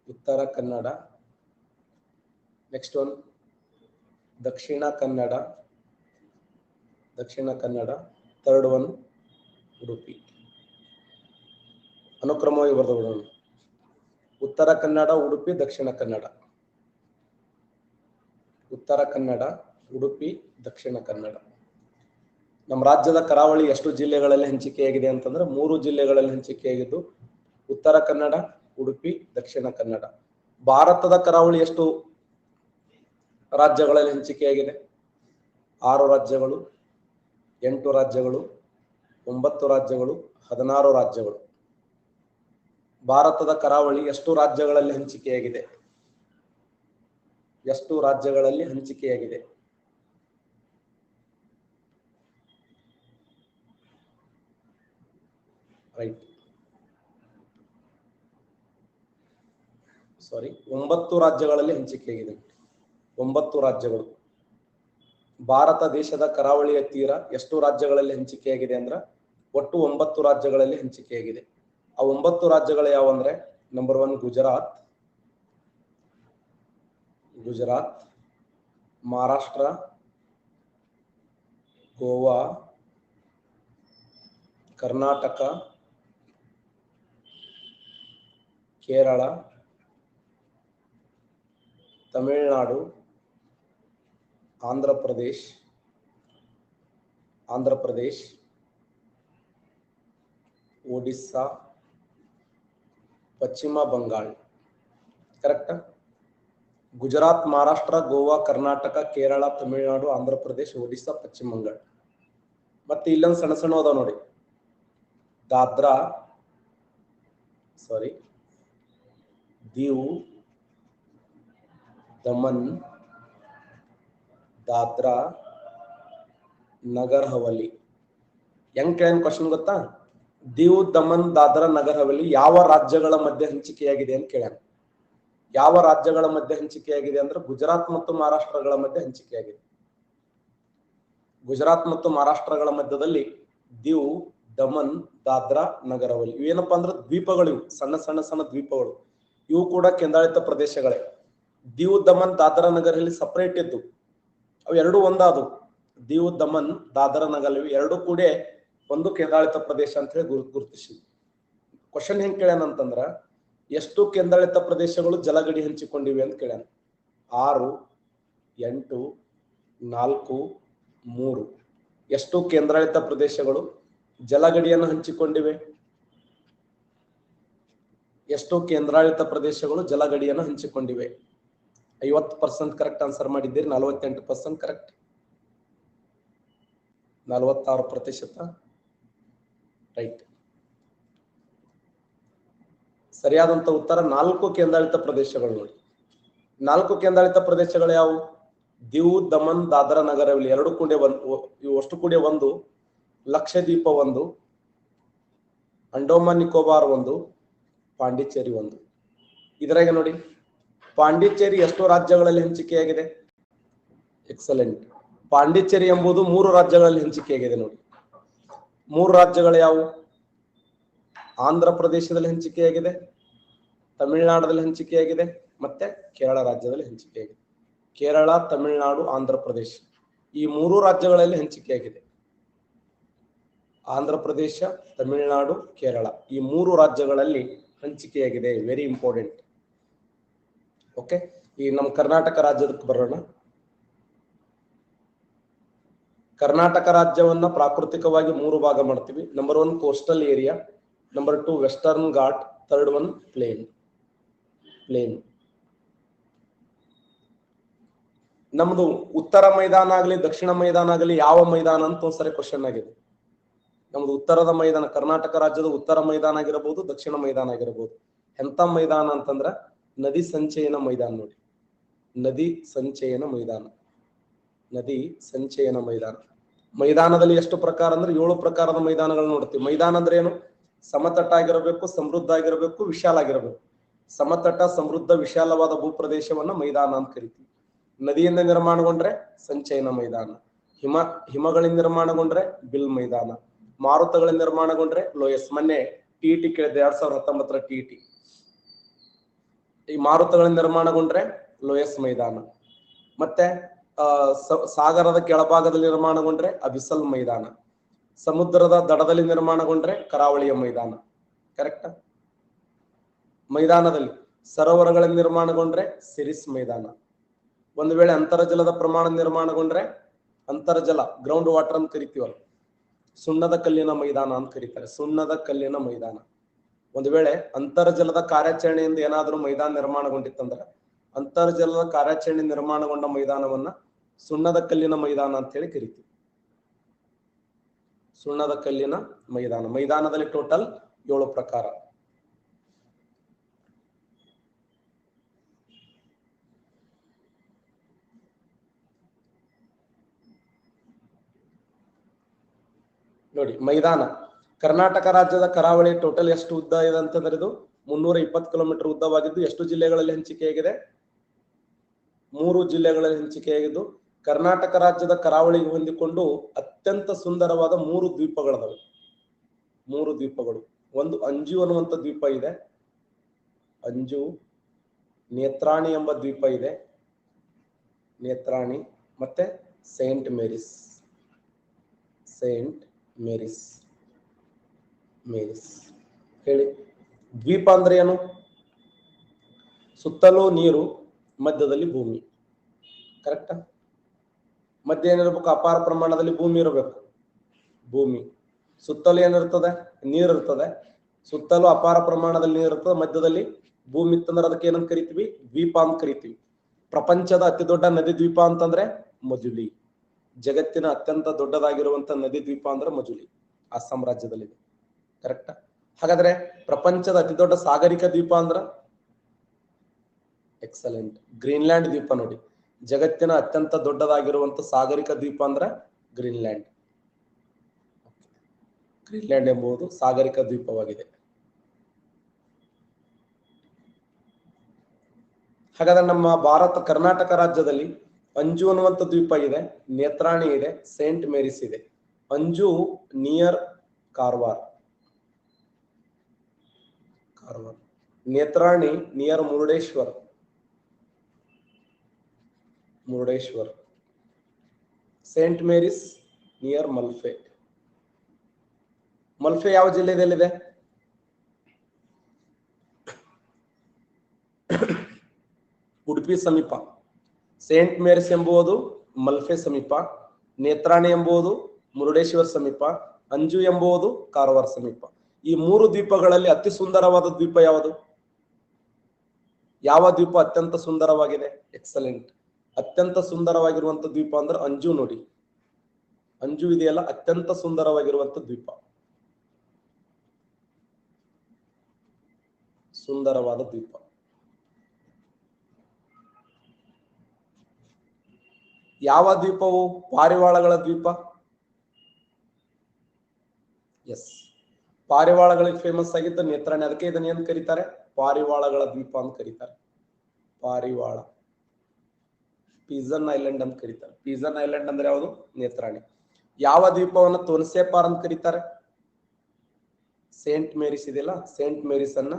ಉತ್ತರ ಕನ್ನಡ. ನೆಕ್ಸ್ಟ್ 1 ದಕ್ಷಿಣ ಕನ್ನಡ, ದಕ್ಷಿಣ ಕನ್ನಡ. ಥರ್ಡ್ 1 ಉಡುಪಿ. ಅನುಕ್ರಮವಾಗಿ ಬರೆದುಬಿಡೋಣ. ಉತ್ತರ ಕನ್ನಡ, ಉಡುಪಿ, ದಕ್ಷಿಣ ಕನ್ನಡ. ಉತ್ತರ ಕನ್ನಡ, ಉಡುಪಿ, ದಕ್ಷಿಣ ಕನ್ನಡ. ನಮ್ಮ ರಾಜ್ಯದ ಕರಾವಳಿ ಎಷ್ಟು ಜಿಲ್ಲೆಗಳಲ್ಲಿ ಹಂಚಿಕೆಯಾಗಿದೆ ಅಂತಂದ್ರೆ 3 ಜಿಲ್ಲೆಗಳಲ್ಲಿ ಹಂಚಿಕೆಯಾಗಿದ್ದು ಉತ್ತರ ಕನ್ನಡ, ಉಡುಪಿ, ದಕ್ಷಿಣ ಕನ್ನಡ. ಭಾರತದ ಕರಾವಳಿ ಎಷ್ಟು ರಾಜ್ಯಗಳಲ್ಲಿ ಹಂಚಿಕೆಯಾಗಿದೆ? 6 ರಾಜ್ಯಗಳು, 8 ರಾಜ್ಯಗಳು, 9 ರಾಜ್ಯಗಳು, 16 ರಾಜ್ಯಗಳು. ಭಾರತದ ಕರಾವಳಿ ಎಷ್ಟು ರಾಜ್ಯಗಳಲ್ಲಿ ಹಂಚಿಕೆಯಾಗಿದೆ? ಎಷ್ಟು ರಾಜ್ಯಗಳಲ್ಲಿ ಹಂಚಿಕೆಯಾಗಿದೆ? ರೈಟ್. ಸಾರಿ, 9 ರಾಜ್ಯಗಳಲ್ಲಿ ಹಂಚಿಕೆಯಾಗಿದೆ. 9 ರಾಜ್ಯಗಳು. ಭಾರತ ದೇಶದ ಕರಾವಳಿಯ ತೀರ ಎಷ್ಟು ರಾಜ್ಯಗಳಲ್ಲಿ ಹಂಚಿಕೆಯಾಗಿದೆ ಅಂದ್ರೆ ಒಟ್ಟು 9 ರಾಜ್ಯಗಳಲ್ಲಿ ಹಂಚಿಕೆಯಾಗಿದೆ. ಆ 9 ರಾಜ್ಯಗಳು ಯಾವಂದ್ರೆ ನಂಬರ್ 1 ಗುಜರಾತ್, ಮಹಾರಾಷ್ಟ್ರ, ಗೋವಾ, ಕರ್ನಾಟಕ, ಕೇರಳ, ತಮಿಳುನಾಡು, ಆಂಧ್ರ ಪ್ರದೇಶ್, ಒಡಿಸ್ಸಾ, ಪಶ್ಚಿಮ ಬಂಗಾಳ. ಕರೆಕ್ಟ್? ಗುಜರಾತ್, ಮಹಾರಾಷ್ಟ್ರ, ಗೋವಾ, ಕರ್ನಾಟಕ, ಕೇರಳ, ತಮಿಳುನಾಡು, ಆಂಧ್ರ ಪ್ರದೇಶ್, ಒಡಿಸ್ಸಾ, ಪಶ್ಚಿಮ ಬಂಗಾಳ. ಮತ್ತೆ ಇಲ್ಲೊಂದು ಸಣ್ಣ ಸಣ್ಣ ಅದಾವ ನೋಡಿ. ದೀವ್, ದಮನ್, ದಾದ್ರಾ, ನಗರ್ ಹವೇಲಿ. ಹೆಂಗ್ ಕೇಳೇನ್ ಕ್ವಶನ್ ಗೊತ್ತಾ? ದೀವ್, ದಮನ್, ದಾದ್ರಾ, ನಗರ್ ಹವೇಲಿ ಯಾವ ರಾಜ್ಯಗಳ ಮಧ್ಯೆ ಹಂಚಿಕೆಯಾಗಿದೆ ಅಂತ ಕೇಳ್ಯಾನ. ಯಾವ ರಾಜ್ಯಗಳ ಮಧ್ಯೆ ಹಂಚಿಕೆಯಾಗಿದೆ ಅಂದ್ರೆ ಗುಜರಾತ್ ಮತ್ತು ಮಹಾರಾಷ್ಟ್ರಗಳ ಮಧ್ಯೆ ಹಂಚಿಕೆಯಾಗಿದೆ. ಗುಜರಾತ್ ಮತ್ತು ಮಹಾರಾಷ್ಟ್ರಗಳ ಮಧ್ಯದಲ್ಲಿ ದೀವ್, ದಮನ್, ದಾದ್ರಾ, ನಗರ್ ಹವೇಲಿ ಇವೇನಪ್ಪಾ ಅಂದ್ರೆ ದ್ವೀಪಗಳು. ಇವು ಸಣ್ಣ ಸಣ್ಣ ಸಣ್ಣ ದ್ವೀಪಗಳು. ಇವು ಕೂಡ ಕೇಂದ್ರಾಡಳಿತ ಪ್ರದೇಶಗಳೇ. ದೀವ್, ದಮನ್, ದಾದ್ರಾ, ನಗರ್ ಹವೇಲಿ ಸಪರೇಟ್ ಇದ್ದು, ಅವು ಎರಡು ಒಂದಾದವು. ದೀವ್, ದಮನ್, ದಾದ್ರಾ, ನಗರ್ ಹವೇಲಿ ಎರಡು ಕೂಡ ಒಂದು ಕೇಂದ್ರಾಡಳಿತ ಪ್ರದೇಶ ಅಂತ ಹೇಳಿ ಗುರುತಿಸಿ. ಕ್ವಶನ್ ಹೆಂಗ್ ಕೇಳ್ಯಾನಂತಂದ್ರ ಎಷ್ಟು ಕೇಂದ್ರಾಡಳಿತ ಪ್ರದೇಶಗಳು ಜಲಗಡಿ ಹಂಚಿಕೊಂಡಿವೆ ಅಂತ ಕೇಳ್ಯಾನ. 6, 8, 4, 3. ಎಷ್ಟು ಕೇಂದ್ರಾಡಳಿತ ಪ್ರದೇಶಗಳು ಜಲಗಡಿಯನ್ನು ಹಂಚಿಕೊಂಡಿವೆ? ಎಷ್ಟು ಕೇಂದ್ರಾಡಳಿತ ಪ್ರದೇಶಗಳು ಜಲಗಡಿಯನ್ನು ಹಂಚಿಕೊಂಡಿವೆ? 50% ಕರೆಕ್ಟ್ ಆನ್ಸರ್ ಮಾಡಿದ್ದೀರಿ. 48% ಕರೆಕ್ಟ್. 46% ರೈಟ್. ಸರಿಯಾದಂತ ಉತ್ತರ 4 ಕೇಂದ್ರಾಡಳಿತ ಪ್ರದೇಶಗಳು. ನೋಡಿ, 4 ಕೇಂದ್ರಾಡಳಿತ ಪ್ರದೇಶಗಳು ಯಾವುವು? ದೀವ್, ದಮನ್, ದಾದ್ರಾ, ನಗರ್ ಹವೇಲಿ ಎರಡು ಕೂಡ ಇವು ಅಷ್ಟು ಕೂಡ ಒಂದು, ಲಕ್ಷದ್ವೀಪ ಒಂದು, ಅಂಡೋಮಾನ್ ನಿಕೋಬಾರ್ ಒಂದು, ಪಾಂಡಿಚೇರಿ ಒಂದು. ಇದರಾಗ ನೋಡಿ, ಪಾಂಡಿಚೇರಿ ಎಷ್ಟು ರಾಜ್ಯಗಳಲ್ಲಿ ಹಂಚಿಕೆಯಾಗಿದೆ? ಎಕ್ಸಲೆಂಟ್. ಪಾಂಡಿಚೇರಿ ಎಂಬುದು 3 ರಾಜ್ಯಗಳಲ್ಲಿ ಹಂಚಿಕೆಯಾಗಿದೆ. ನೋಡಿ, 3 ರಾಜ್ಯಗಳು ಯಾವುವು? ಆಂಧ್ರ ಪ್ರದೇಶದಲ್ಲಿ ಹಂಚಿಕೆಯಾಗಿದೆ, ತಮಿಳುನಾಡಲ್ಲಿ ಹಂಚಿಕೆಯಾಗಿದೆ, ಮತ್ತೆ ಕೇರಳ ರಾಜ್ಯದಲ್ಲಿ ಹಂಚಿಕೆಯಾಗಿದೆ. ಕೇರಳ, ತಮಿಳುನಾಡು, ಆಂಧ್ರ ಪ್ರದೇಶ ಈ 3 ರಾಜ್ಯಗಳಲ್ಲಿ ಹಂಚಿಕೆಯಾಗಿದೆ. ಆಂಧ್ರ ಪ್ರದೇಶ, ತಮಿಳುನಾಡು, ಕೇರಳ ಈ 3 ರಾಜ್ಯಗಳಲ್ಲಿ ಹಂಚಿಕೆಯಾಗಿದೆ. Very important. ಓಕೆ, ಈ ನಮ್ಮ ಕರ್ನಾಟಕ ರಾಜ್ಯದಕ್ಕೆ ಬರೋಣ. ಕರ್ನಾಟಕ ರಾಜ್ಯವನ್ನ ಪ್ರಾಕೃತಿಕವಾಗಿ 3 ಭಾಗ ಮಾಡ್ತೀವಿ. Number 1 coastal area, number 2 western ghat, third 1 plain. ನಮ್ದು ಉತ್ತರ ಮೈದಾನ ಆಗಲಿ ದಕ್ಷಿಣ ಮೈದಾನ ಆಗಲಿ ಯಾವ ಮೈದಾನ ಅಂತ ಒಂದ್ಸರಿ ಕ್ವಶನ್ ಆಗಿದೆ. ನಮ್ದು ಉತ್ತರದ ಮೈದಾನ, ಕರ್ನಾಟಕ ರಾಜ್ಯದ ಉತ್ತರ ಮೈದಾನ ಆಗಿರಬಹುದು, ದಕ್ಷಿಣ ಮೈದಾನ ಆಗಿರಬಹುದು. ಎಂತ ಮೈದಾನ ಅಂತಂದ್ರ ನದಿ ಸಂಚಯನ ಮೈದಾನ. ನೋಡಿ, ನದಿ ಸಂಚಯನ ಮೈದಾನ. ಮೈದಾನದಲ್ಲಿ ಎಷ್ಟು ಪ್ರಕಾರ ಅಂದ್ರೆ 7 ಪ್ರಕಾರದ ಮೈದಾನಗಳು ನೋಡ್ತೀವಿ. ಮೈದಾನ ಅಂದ್ರೆ ಏನು? ಸಮತಟ್ಟ ಆಗಿರಬೇಕು, ಸಮೃದ್ಧ ಆಗಿರಬೇಕು, ವಿಶಾಲ ಆಗಿರಬೇಕು. ಸಮತಟ್ಟ, ಸಮೃದ್ಧ, ವಿಶಾಲವಾದ ಭೂಪ್ರದೇಶವನ್ನ ಮೈದಾನ ಅಂತ ಕರಿತೀವಿ. ನದಿಯಿಂದ ನಿರ್ಮಾಣಗೊಂಡ್ರೆ ಸಂಚಯನ ಮೈದಾನ, ಹಿಮಗಳಿಂದ ನಿರ್ಮಾಣಗೊಂಡ್ರೆ ಬಿಲ್ ಮೈದಾನ, ಮಾರುತಗಳಿಂದ ನಿರ್ಮಾಣಗೊಂಡ್ರೆ ಲೋಯಸ್. ಮೊನ್ನೆ ಟಿಇಟಿ ಕೇಳಿದೆ 2019 ಟಿಇಟಿ. ಈ ಮಾರುತಗಳಿಂದ ನಿರ್ಮಾಣಗೊಂಡ್ರೆ ಲೋಯಸ್ ಮೈದಾನ. ಮತ್ತೆ ಸಾಗರದ ಕೆಳಭಾಗದಲ್ಲಿ ನಿರ್ಮಾಣಗೊಂಡ್ರೆ ಅಬಿಸಲ್ ಮೈದಾನ. ಸಮುದ್ರದ ದಡದಲ್ಲಿ ನಿರ್ಮಾಣಗೊಂಡ್ರೆ ಕರಾವಳಿಯ ಮೈದಾನ. ಕರೆಕ್ಟ್? ಮೈದಾನದಲ್ಲಿ ಸರೋವರಗಳಿಂದ ನಿರ್ಮಾಣಗೊಂಡ್ರೆ ಸಿರಿಸ್ ಮೈದಾನ. ಒಂದು ವೇಳೆ ಅಂತರ್ಜಲದ ಪ್ರಮಾಣ ನಿರ್ಮಾಣಗೊಂಡ್ರೆ ಅಂತರ್ಜಲ, ಗ್ರೌಂಡ್ ವಾಟರ್ ಅಂತ ಕರಿತೀವಲ್ಲ, ಸುಣ್ಣದ ಕಲ್ಲಿನ ಮೈದಾನ ಅಂತ ಕರೀತಾರೆ. ಸುಣ್ಣದ ಕಲ್ಲಿನ ಮೈದಾನ. ಒಂದು ವೇಳೆ ಅಂತರ್ಜಲದ ಕಾರ್ಯಾಚರಣೆಯಿಂದ ಏನಾದರೂ ಮೈದಾನ ನಿರ್ಮಾಣಗೊಂಡಿತ್ತಂದ್ರೆ ಅಂತರ್ಜಲದ ಕಾರ್ಯಾಚರಣೆ ನಿರ್ಮಾಣಗೊಂಡ ಮೈದಾನವನ್ನ ಸುಣ್ಣದ ಕಲ್ಲಿನ ಮೈದಾನ ಅಂತ ಹೇಳಿ ಕರಿತೀವಿ. ಸುಣ್ಣದ ಕಲ್ಲಿನ ಮೈದಾನ. ಮೈದಾನದಲ್ಲಿ ಟೋಟಲ್ 7 ಪ್ರಕಾರ. ನೋಡಿ, ಮೈದಾನ ಕರ್ನಾಟಕ ರಾಜ್ಯದ ಕರಾವಳಿ ಟೋಟಲ್ ಎಷ್ಟು ಉದ್ದ ಇದೆ ಅಂತಂದ್ರೆ ಇದು 320 ಕಿಲೋಮೀಟರ್ ಉದ್ದವಾಗಿದ್ದು ಎಷ್ಟು ಜಿಲ್ಲೆಗಳಲ್ಲಿ ಹಂಚಿಕೆಯಾಗಿದೆ? 3 ಜಿಲ್ಲೆಗಳಲ್ಲಿ ಹಂಚಿಕೆಯಾಗಿದ್ದು ಕರ್ನಾಟಕ ರಾಜ್ಯದ ಕರಾವಳಿಗೆ ಹೊಂದಿಕೊಂಡು ಅತ್ಯಂತ ಸುಂದರವಾದ 3 ದ್ವೀಪಗಳಿದಾವೆ. 3 ದ್ವೀಪಗಳು. ಒಂದು ಅಂಜು ಅನ್ನುವಂಥ ದ್ವೀಪ ಇದೆ, ಅಂಜು. ನೇತ್ರಾಣಿ ಎಂಬ ದ್ವೀಪ ಇದೆ, ನೇತ್ರಾಣಿ. ಮತ್ತೆ Saint Mary's, Saint Mary's. Mary's ಹೇಳಿ. ದ್ವೀಪ ಅಂದ್ರೆ ಏನು? ಸುತ್ತಲೂ ನೀರು, ಮಧ್ಯದಲ್ಲಿ ಭೂಮಿ. ಕರೆಕ್ಟಾ? ಮಧ್ಯ ಏನಿರ್ಬೇಕು? ಅಪಾರ ಪ್ರಮಾಣದಲ್ಲಿ ಭೂಮಿ ಇರಬೇಕು. ಭೂಮಿ ಸುತ್ತಲೂ ಏನಿರ್ತದೆ? ನೀರು ಇರ್ತದೆ. ಸುತ್ತಲೂ ಅಪಾರ ಪ್ರಮಾಣದಲ್ಲಿ ನೀರು ಇರ್ತದೆ, ಮಧ್ಯದಲ್ಲಿ ಭೂಮಿ ಇತ್ತಂದ್ರೆ ಅದಕ್ಕೆ ಏನಂತ ಕರಿತೀವಿ? ದ್ವೀಪ ಅಂತ ಕರಿತೀವಿ. ಪ್ರಪಂಚದ ಅತಿ ದೊಡ್ಡ ನದಿ ದ್ವೀಪ ಅಂತಂದ್ರೆ ಮಜುಲಿ. ಜಗತ್ತಿನ ಅತ್ಯಂತ ದೊಡ್ಡದಾಗಿರುವಂತ ನದಿ ದ್ವೀಪ ಅಂದ್ರೆ ಮಜುಲಿ, ಅಸ್ಸಾಂ ರಾಜ್ಯದಲ್ಲಿದೆ. ಕರೆಕ್ಟಾ? ಹಾಗಾದ್ರೆ ಪ್ರಪಂಚದ ಅತಿ ದೊಡ್ಡ ಸಾಗರಿಕ ದ್ವೀಪ ಅಂದ್ರ? ಎಕ್ಸಲೆಂಟ್, ಗ್ರೀನ್ಲ್ಯಾಂಡ್ ದ್ವೀಪ. ನೋಡಿ, ಜಗತ್ತಿನ ಅತ್ಯಂತ ದೊಡ್ಡದಾಗಿರುವಂತ ಸಾಗರಿಕ ದ್ವೀಪ ಅಂದ್ರ ಗ್ರೀನ್ಲ್ಯಾಂಡ್. ಗ್ರೀನ್ಲ್ಯಾಂಡ್ ಎಂಬುದು ಸಾಗರಿಕ ದ್ವೀಪವಾಗಿದೆ. ಹಾಗಾದ್ರೆ ನಮ್ಮ ಭಾರತ ಕರ್ನಾಟಕ ರಾಜ್ಯದಲ್ಲಿ ಅಂಜು ಅನ್ನುವಂಥ ದ್ವೀಪ ಇದೆ, ನೇತ್ರಾಣಿ ಇದೆ, ಸೇಂಟ್ ಮೇರಿಸ್ ಇದೆ. Anju near Karwar, Karwar. Netrani near Murudeshwar, Murudeshwar. Saint Mary's near Malpe. Malpe ಯಾವ ಜಿಲ್ಲೆಯಲ್ಲಿದೆ? ಉಡುಪಿ ಸಮೀಪ. ಸೇಂಟ್ ಮೇರಿಸ್ ಎಂಬುದು ಮಲ್ಪೆ ಸಮೀಪ, ನೇತ್ರಾಣಿ ಎಂಬುದು ಮುರುಡೇಶ್ವರ ಸಮೀಪ, ಅಂಜು ಎಂಬುದು ಕಾರವಾರ ಸಮೀಪ. ಈ 3 ದ್ವೀಪಗಳಲ್ಲಿ ಅತಿ ಸುಂದರವಾದ ದ್ವೀಪ ಯಾವುದು? ಯಾವ ದ್ವೀಪ ಅತ್ಯಂತ ಸುಂದರವಾಗಿದೆ? ಎಕ್ಸಲೆಂಟ್. ಅತ್ಯಂತ ಸುಂದರವಾಗಿರುವಂತ ದ್ವೀಪ ಅಂದ್ರೆ ಅಂಜು. ನೋಡಿ, ಅಂಜು ಇದೆಯಲ್ಲ, ಅತ್ಯಂತ ಸುಂದರವಾಗಿರುವಂತ ದ್ವೀಪ, ಸುಂದರವಾದ ದ್ವೀಪ. ಯಾವ ದ್ವೀಪವು ಪಾರಿವಾಳಗಳ ದ್ವೀಪ? ಎಸ್, ಪಾರಿವಾಳಗಳಿಗೆ ಫೇಮಸ್ ಆಗಿದ್ದ ನೇತ್ರಾಣಿ. ಅದಕ್ಕೆ ಇದನ್ನ ಏನ್ ಕರೀತಾರೆ? ಪಾರಿವಾಳಗಳ ದ್ವೀಪ ಅಂತ ಕರೀತಾರೆ. ಪಾರಿವಾಳ, ಪೀಸನ್ ಐಲ್ಯಾಂಡ್ ಅಂತ ಕರೀತಾರೆ. ಪೀಸನ್ ಐಲ್ಯಾಂಡ್ ಅಂದ್ರೆ ಯಾವುದು? ನೇತ್ರಾಣಿ. ಯಾವ ದ್ವೀಪವನ್ನ ತೋನ್ಸೆಪಾರ್ ಅಂತ ಕರೀತಾರೆ? ಸೇಂಟ್ ಮೇರಿಸ್ ಇದೆಯಲ್ಲ, ಸೇಂಟ್ ಮೇರಿಸ್ ಅನ್ನ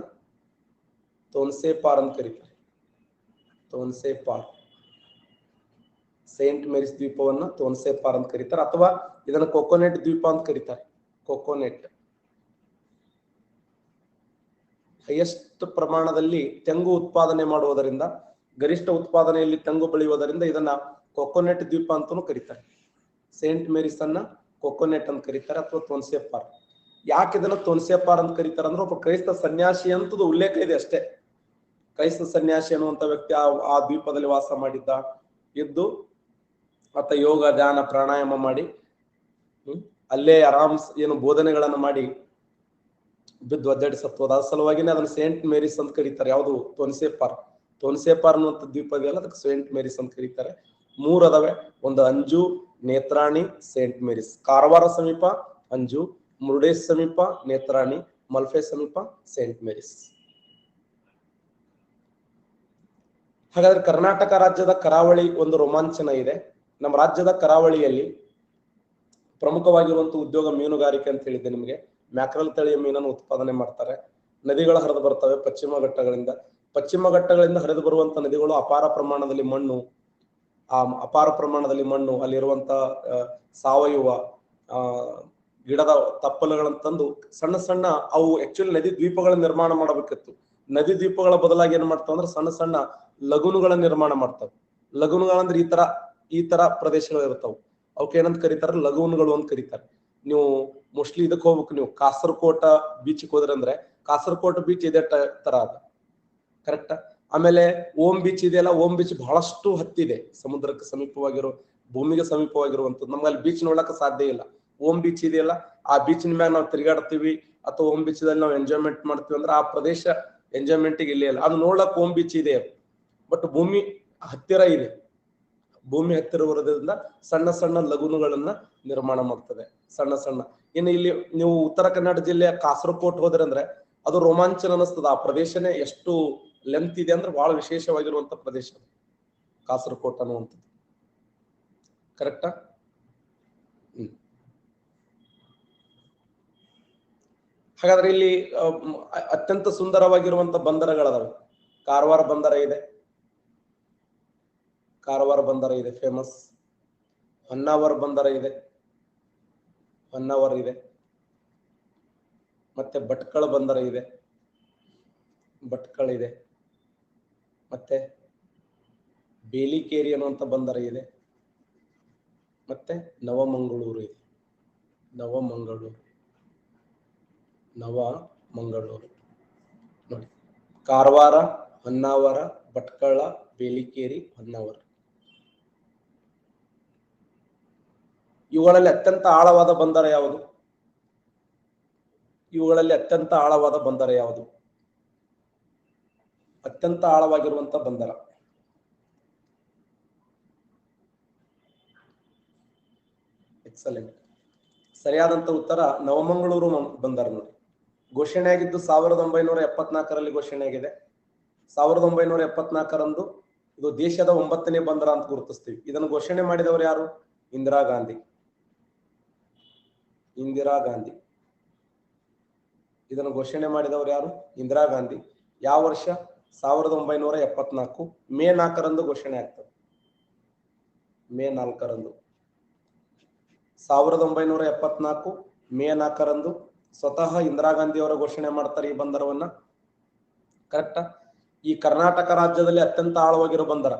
ತೋನ್ಸೆಪಾರ್ ಅಂತ ಕರೀತಾರೆ. ತೋನ್ಸೆಪಾರ್, ಸೇಂಟ್ ಮೇರಿಸ್ ದ್ವೀಪವನ್ನ ತೋನ್ಸೆಪಾರ್ ಅಂತ ಕರೀತಾರೆ. ಅಥವಾ ಇದನ್ನ ಕೊಕೊನೆಟ್ ದ್ವೀಪ ಅಂತ ಕರೀತಾರೆ. ಕೊಕೊನೆಟ್. ಹೈಯೆಸ್ಟ್ ಪ್ರಮಾಣದಲ್ಲಿ ತೆಂಗು ಉತ್ಪಾದನೆ ಮಾಡುವುದರಿಂದ, ಗರಿಷ್ಠ ಉತ್ಪಾದನೆಯಲ್ಲಿ ತೆಂಗು ಬೆಳೆಯುವುದರಿಂದ ಇದನ್ನ ಕೊಕೊನೆಟ್ ದ್ವೀಪ ಅಂತಲೂ ಕರೀತಾರೆ. ಸೇಂಟ್ ಮೇರಿಸ್ ಅನ್ನ ಕೊಕೊನೆಟ್ ಅಂತ ಕರೀತಾರೆ, ಅಥವಾ ತೋನ್ಸೆಪಾರ್. ಯಾಕೆ ಇದನ್ನ ತೋನ್ಸೆಪಾರ್ ಅಂತ ಕರೀತಾರೆ ಅಂದ್ರೆ ಒಬ್ಬ ಕ್ರೈಸ್ತ ಸನ್ಯಾಸಿ ಅಂತದ್ದು ಉಲ್ಲೇಖ ಇದೆ ಅಷ್ಟೇ. ಕ್ರೈಸ್ತ ಸನ್ಯಾಸಿ ಅನ್ನುವಂತ ವ್ಯಕ್ತಿ ಆ ದ್ವೀಪದಲ್ಲಿ ವಾಸ ಮಾಡಿದ್ದ, ಇದ್ದು ಆತ ಯೋಗ, ಧ್ಯಾನ, ಪ್ರಾಣಾಯಾಮ ಮಾಡಿ ಅಲ್ಲೇ ಆರಾಮ್ ಏನು ಬೋಧನೆಗಳನ್ನ ಮಾಡಿ ಬಿದ್ದು ಒದ್ದಾಡಿ ಸತ್ತೋದ. ಅದ ಸಲುವಾಗಿನೇ ಅದನ್ನ ಸೇಂಟ್ ಮೇರಿಸ್ ಅಂತ ಕರೀತಾರೆ. ಯಾವುದು? ತೋನ್ಸೆಪಾರ್. ತೋನ್ಸೆಪಾರ್ ಅನ್ನುವಂಥ ದ್ವೀಪ ಇದೆಯಲ್ಲ, ಅದಕ್ಕೆ ಸೇಂಟ್ ಮೇರಿಸ್ ಅಂತ ಕರೀತಾರೆ. 3 ಅದಾವೆ. ಒಂದು ಅಂಜು, ನೇತ್ರಾಣಿ, ಸೇಂಟ್ ಮೇರಿಸ್. ಕಾರವಾರ ಸಮೀಪ ಅಂಜು, ಮುರುಡೇಶ್ ಸಮೀಪ ನೇತ್ರಾಣಿ, ಮಲ್ಪೆ ಸಮೀಪ ಸೇಂಟ್ ಮೇರಿಸ್. ಹಾಗಾದ್ರೆ ಕರ್ನಾಟಕ ರಾಜ್ಯದ ಕರಾವಳಿ ಒಂದು ರೋಮಾಂಚನ ಇದೆ. ನಮ್ಮ ರಾಜ್ಯದ ಕರಾವಳಿಯಲ್ಲಿ ಪ್ರಮುಖವಾಗಿರುವಂತಹ ಉದ್ಯೋಗ ಮೀನುಗಾರಿಕೆ ಅಂತ ಹೇಳಿದ್ದೆ ನಿಮಗೆ. ಮ್ಯಾಕ್ರಲ್ ತಳಿಯ ಮೀನನ್ನು ಉತ್ಪಾದನೆ ಮಾಡ್ತಾರೆ. ನದಿಗಳು ಹರಿದು ಬರ್ತವೆ ಪಶ್ಚಿಮ ಘಟ್ಟಗಳಿಂದ. ಪಶ್ಚಿಮ ಘಟ್ಟಗಳಿಂದ ಹರಿದು ಬರುವಂತ ನದಿಗಳು ಅಪಾರ ಪ್ರಮಾಣದಲ್ಲಿ ಮಣ್ಣು, ಅಪಾರ ಪ್ರಮಾಣದಲ್ಲಿ ಮಣ್ಣು, ಅಲ್ಲಿರುವಂತ ಸಾವಯವ ಗಿಡದ ತಪ್ಪಲುಗಳನ್ನು ತಂದು ಸಣ್ಣ ಸಣ್ಣ ಅವು ಆಕ್ಚುಲಿ ನದಿ ದ್ವೀಪಗಳ ನಿರ್ಮಾಣ ಮಾಡಬೇಕಿತ್ತು. ನದಿ ದ್ವೀಪಗಳ ಬದಲಾಗಿ ಏನ್ ಮಾಡ್ತಾವ ಅಂದ್ರೆ ಸಣ್ಣ ಸಣ್ಣ ಲಗುನುಗಳ ನಿರ್ಮಾಣ ಮಾಡ್ತಾವ. ಲಗುನುಗಳಂದ್ರೆ ಈ ತರ ಪ್ರದೇಶಗಳು ಇರ್ತಾವ. ಅವಕ್ಕೆ ಏನಂತ ಕರೀತಾರೆ? ಲಗೂನ್ಗಳು ಅಂತ ಕರೀತಾರೆ. ನೀವು ಮೋಸ್ಟ್ಲಿ ಇದಕ್ಕೆ ಹೋಗ್ಬೇಕು, ನೀವು ಕಾಸರಕೋಟ ಬೀಚ್ಗೆ ಹೋದ್ರೆ ಅಂದ್ರೆ ಕಾಸರಕೋಟ ಬೀಚ್ ಇದೇ ತರ ಅದ. ಕರೆಕ್ಟ್. ಆಮೇಲೆ ಓಂ ಬೀಚ್ ಇದೆಯಲ್ಲ, ಓಂ ಬೀಚ್ ಬಹಳಷ್ಟು ಹತ್ತಿದೆ, ಸಮುದ್ರಕ್ಕೆ ಸಮೀಪವಾಗಿರೋ, ಭೂಮಿಗೆ ಸಮೀಪವಾಗಿರುವಂತದ್ದು. ನಮ್ಗೆ ಅಲ್ಲಿ ಬೀಚ್ ನೋಡಕ್ಕೆ ಸಾಧ್ಯ ಇಲ್ಲ. ಓಂ ಬೀಚ್ ಇದೆಯಲ್ಲ, ಆ ಬೀಚಿನ ಮ್ಯಾಗ ನಾವು ತಿರುಗಾಡ್ತೀವಿ ಅಥವಾ ಓಂ ಬೀಚ್ ದಲ್ಲಿ ನಾವು ಎಂಜಾಯ್ಮೆಂಟ್ ಮಾಡ್ತೀವಿ ಅಂದ್ರೆ ಆ ಪ್ರದೇಶ ಎಂಜಾಯ್ಮೆಂಟ್ಗೆ ಇಲ್ಲೇ ಇಲ್ಲ. ಅದು ನೋಡ್ಲಕ್ ಓಂ ಬೀಚ್ ಇದೆ, ಬಟ್ ಭೂಮಿ ಹತ್ತಿರ ಇದೆ. ಭೂಮಿ ಹತ್ತಿರ ಬರೋದ್ರಿಂದ ಸಣ್ಣ ಸಣ್ಣ ಲಗುನುಗಳನ್ನ ನಿರ್ಮಾಣ ಮಾಡ್ತದೆ. ಸಣ್ಣ ಸಣ್ಣ ಇನ್ನು ಇಲ್ಲಿ ನೀವು ಉತ್ತರ ಕನ್ನಡ ಜಿಲ್ಲೆಯ ಕಾಸರಕೋಟ್ ಹೋದ್ರೆ ಅಂದ್ರೆ ಅದು ರೋಮಾಂಚನ ಅನಿಸ್ತದ. ಆ ಪ್ರದೇಶನೇ ಎಷ್ಟು ಲೆಂತ್ ಇದೆ ಅಂದ್ರೆ ಬಹಳ ವಿಶೇಷವಾಗಿರುವಂತ ಪ್ರದೇಶ ಕಾಸರಕೋಟ್ ಅನ್ನುವಂಥದ್ದು. ಕರೆಕ್ಟಾ? ಹಾಗಾದ್ರೆ ಇಲ್ಲಿ ಅತ್ಯಂತ ಸುಂದರವಾಗಿರುವಂತ ಬಂದರಗಳದಾವೆ. ಕಾರವಾರ ಬಂದರ ಇದೆ, ಕಾರವಾರ ಬಂದರ ಇದೆ ಫೇಮಸ್. ಹೊನ್ನಾವರ ಬಂದರ ಇದೆ, ಹೊನ್ನಾವರ ಇದೆ. ಮತ್ತೆ ಭಟ್ಕಳ ಬಂದರ ಇದೆ, ಭಟ್ಕಳ ಇದೆ. ಮತ್ತೆ ಬೇಲಿಕೇರಿ ಅನ್ನುವಂಥ ಬಂದರ ಇದೆ. ಮತ್ತೆ ನವಮಂಗಳೂರು ಇದೆ, ನವಮಂಗಳೂರು ನೋಡಿ. ಕಾರವಾರ, ಹೊನ್ನಾವರ, ಭಟ್ಕಳ, ಬೇಲಿಕೇರಿ, ಹೊನ್ನಾವರ. ಇವುಗಳಲ್ಲಿ ಅತ್ಯಂತ ಆಳವಾದ ಬಂದರ ಯಾವುದು? ಇವುಗಳಲ್ಲಿ ಅತ್ಯಂತ ಆಳವಾದ ಬಂದರ ಯಾವುದು? ಅತ್ಯಂತ ಆಳವಾಗಿರುವಂತ ಬಂದರ ಎಕ್ಸಲೆಂಟ್. ಸರಿಯಾದಂತ ಉತ್ತರ ನವಮಂಗಳೂರು ಬಂದರ ನೋಡಿ. ಘೋಷಣೆ ಆಗಿದ್ದು 1974ರಲ್ಲಿ ಘೋಷಣೆ ಆಗಿದೆ. 1974ರಂದು ಇದು ದೇಶದ 9ನೇ ಬಂದರ ಅಂತ ಗುರುತಿಸ್ತೀವಿ. ಇದನ್ನು ಘೋಷಣೆ ಮಾಡಿದವರು ಯಾರು? ಇಂದಿರಾ ಗಾಂಧಿ. ಇದನ್ನು ಘೋಷಣೆ ಮಾಡಿದವರು ಯಾರು? ಇಂದಿರಾ ಗಾಂಧಿ. ಯಾವ ವರ್ಷ? 1974 ಮೇ 4ರಂದು ಘೋಷಣೆ ಆಗ್ತದೆ. ಮೇ 4ರಂದು 1974 ಮೇ 4ರಂದು ಸ್ವತಃ ಇಂದಿರಾ ಗಾಂಧಿ ಅವರ ಘೋಷಣೆ ಮಾಡ್ತಾರೆ ಈ ಬಂದರವನ್ನ. ಕರೆಕ್ಟಾ? ಈ ಕರ್ನಾಟಕ ರಾಜ್ಯದಲ್ಲಿ ಅತ್ಯಂತ ಆಳವಾಗಿರೋ ಬಂದರ,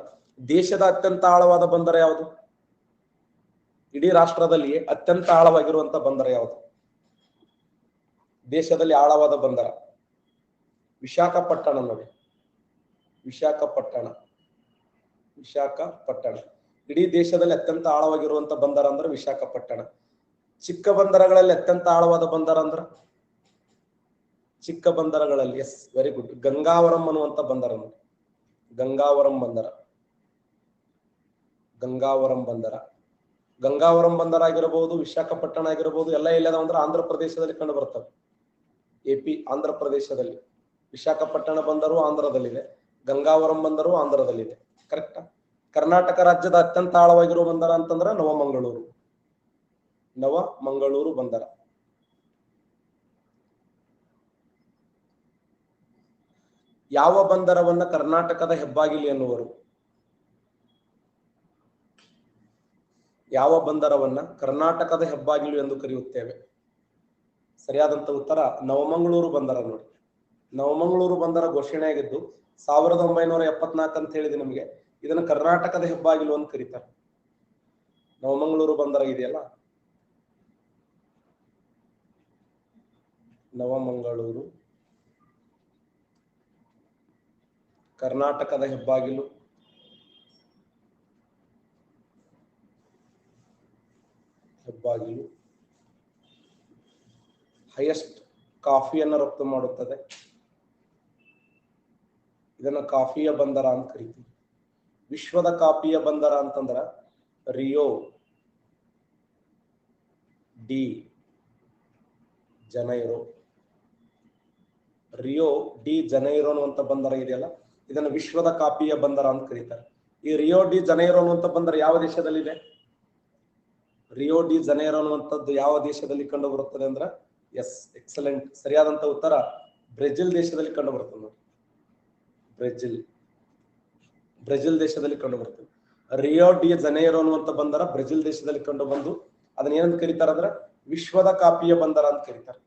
ದೇಶದ ಅತ್ಯಂತ ಆಳವಾದ ಬಂದರ ಯಾವುದು? ಇಡೀ ರಾಷ್ಟ್ರದಲ್ಲಿ ಅತ್ಯಂತ ಆಳವಾಗಿರುವಂತ ಬಂದರ ಯಾವುದು? ದೇಶದಲ್ಲಿ ಆಳವಾದ ಬಂದರ ವಿಶಾಖಪಟ್ಟಣ ನೋಡಿ. ವಿಶಾಖಪಟ್ಟಣ. ಇಡೀ ದೇಶದಲ್ಲಿ ಅತ್ಯಂತ ಆಳವಾಗಿರುವಂತ ಬಂದರ ಅಂದ್ರೆ ವಿಶಾಖಪಟ್ಟಣ. ಚಿಕ್ಕ ಬಂದರಗಳಲ್ಲಿ ಅತ್ಯಂತ ಆಳವಾದ ಬಂದರ ಅಂದ್ರ ಚಿಕ್ಕ ಬಂದರಗಳಲ್ಲಿ, ಎಸ್ ವೆರಿ ಗುಡ್, ಗಂಗಾವರಂ ಅನ್ನುವಂತ ಬಂದರ ನೋಡಿ. ಗಂಗಾವರಂ ಬಂದರ ಆಗಿರಬಹುದು, ವಿಶಾಖಪಟ್ಟಣ ಆಗಿರಬಹುದು, ಎಲ್ಲ ಎಲ್ಲದ ಅಂದ್ರೆ ಆಂಧ್ರ ಪ್ರದೇಶದಲ್ಲಿ ಕಂಡು ಬರ್ತವೆ. AP ಆಂಧ್ರ ಪ್ರದೇಶದಲ್ಲಿ. ವಿಶಾಖಪಟ್ಟಣ ಬಂದರು ಆಂಧ್ರದಲ್ಲಿದೆ, ಗಂಗಾವರಂ ಬಂದರು ಆಂಧ್ರದಲ್ಲಿದೆ. ಕರೆಕ್ಟಾ? ಕರ್ನಾಟಕ ರಾಜ್ಯದ ಅತ್ಯಂತ ಆಳವಾಗಿರುವ ಬಂದರ ಅಂತಂದ್ರೆ ನವಮಂಗಳೂರು ಬಂದರ. ಯಾವ ಬಂದರವನ್ನ ಕರ್ನಾಟಕದ ಹೆಬ್ಬಾಗಿಲು ಎನ್ನುವರು? ಯಾವ ಬಂದರವನ್ನ ಕರ್ನಾಟಕದ ಹೆಬ್ಬಾಗಿಲು ಎಂದು ಕರೆಯುತ್ತೇವೆ? ಸರಿಯಾದಂತ ಉತ್ತರ ನವಮಂಗಳೂರು ಬಂದರ ನೋಡಿ. ನವಮಂಗಳೂರು ಬಂದರ ಘೋಷಣೆ ಆಗಿದ್ದು 1974 ಅಂತ ಹೇಳಿದೆ ನಿಮಗೆ. ಇದನ್ನು ಕರ್ನಾಟಕದ ಹೆಬ್ಬಾಗಿಲು ಅಂತ ಕರೀತಾರೆ. ನವಮಂಗಳೂರು ಬಂದರ ಇದೆಯಲ್ಲ, ನವಮಂಗಳೂರು ಕರ್ನಾಟಕದ ಹೆಬ್ಬಾಗಿಲು. ಹೈಯೆಸ್ಟ್ ಕಾಫಿಯನ್ನು ರಫ್ತು ಮಾಡುತ್ತದೆ. ಇದನ್ನ ಕಾಫಿಯ ಬಂದರ ಅಂತ ಕರಿತೀವಿ. ವಿಶ್ವದ ಕಾಫಿಯ ಬಂದರ ಅಂತಂದ್ರ ರಿಯೋ ಡಿ ಜನೈರೋ ಅನ್ನುವಂತ ಬಂದರ ಇದೆಯಲ್ಲ, ಇದನ್ನು ವಿಶ್ವದ ಕಾಫಿಯ ಬಂದರ ಅಂತ ಕರೀತಾರೆ. ಈ ರಿಯೋ ಡಿ ಜನೈರೋ ಅನ್ನುವಂತ ಬಂದರ ಯಾವ ದೇಶದಲ್ಲಿದೆ? ರಿಯೋ ಡಿ ಜನೈರೋ ಅನ್ನುವಂಥದ್ದು ಯಾವ ದೇಶದಲ್ಲಿ ಕಂಡು ಬರುತ್ತದೆ ಅಂದ್ರ, ಎಸ್ ಎಕ್ಸಲೆಂಟ್, ಸರಿಯಾದಂತ ಉತ್ತರ ಬ್ರೆಜಿಲ್ ದೇಶದಲ್ಲಿ ಕಂಡು ಬರ್ತದೆ ನೋಡಿ. ಬ್ರೆಜಿಲ್ ದೇಶದಲ್ಲಿ ಕಂಡು ಬರ್ತದೆ. ರಿಯೋ ಡಿ ಜನೈರೋ ಅನ್ನುವಂತ ಬಂದರ ಬ್ರೆಜಿಲ್ ದೇಶದಲ್ಲಿ ಕಂಡು ಬಂದು ಅದನ್ನ ಏನಂತ ಕರೀತಾರ ಅಂದ್ರೆ ವಿಶ್ವದ ಕಾಫಿಯ ಬಂದರ ಅಂತ ಕರೀತಾರೆ.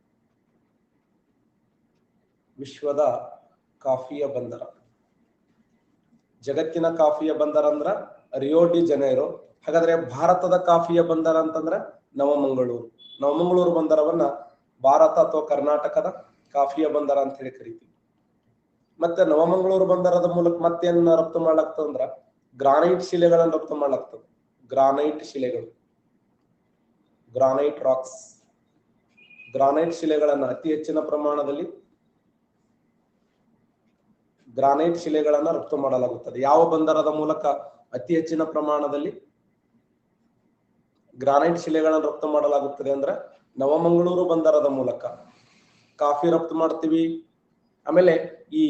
ವಿಶ್ವದ ಕಾಫಿಯ ಬಂದರ. ಜಗತ್ತಿನ ಕಾಫಿಯ ಬಂದರ ಅಂದ್ರ ರಿಯೋ ಡಿ ಜನೈರೋ. ಹಾಗಾದ್ರೆ ಭಾರತದ ಕಾಫಿಯ ಬಂದರ ಅಂತಂದ್ರ ನವಮಂಗಳೂರು ಬಂದರವನ್ನ ಭಾರತ ಅಥವಾ ಕರ್ನಾಟಕದ ಕಾಫಿಯ ಬಂದರ ಅಂತ ಹೇಳಿ ಕರಿತೀವಿ. ಮತ್ತೆ ನವಮಂಗಳೂರು ಬಂದರದ ಮೂಲಕ ಮತ್ತೇನ್ ರಫ್ತು ಮಾಡ್ಲಾಗ್ತದ ಅಂದ್ರ ಗ್ರಾನೈಟ್ ಶಿಲೆಗಳನ್ನು ರಫ್ತು ಮಾಡ್ಲಾಗ್ತದೆ. ಗ್ರಾನೈಟ್ ಶಿಲೆಗಳು, ಗ್ರಾನೈಟ್ ರಾಕ್ಸ್, ಗ್ರಾನೈಟ್ ಶಿಲೆಗಳನ್ನ ಅತಿ ಹೆಚ್ಚಿನ ಪ್ರಮಾಣದಲ್ಲಿ ಗ್ರಾನೈಟ್ ಶಿಲೆಗಳನ್ನ ರಫ್ತು ಮಾಡಲಾಗುತ್ತದೆ. ಯಾವ ಬಂದರದ ಮೂಲಕ ಅತಿ ಹೆಚ್ಚಿನ ಪ್ರಮಾಣದಲ್ಲಿ ಗ್ರಾನೈಟ್ ಶಿಲೆಗಳನ್ನು ರಫ್ತು ಮಾಡಲಾಗುತ್ತದೆ ಅಂದ್ರೆ ನವಮಂಗಳೂರು ಬಂದರದ ಮೂಲಕ ಕಾಫಿ ರಫ್ತು ಮಾಡ್ತೀವಿ. ಆಮೇಲೆ ಈ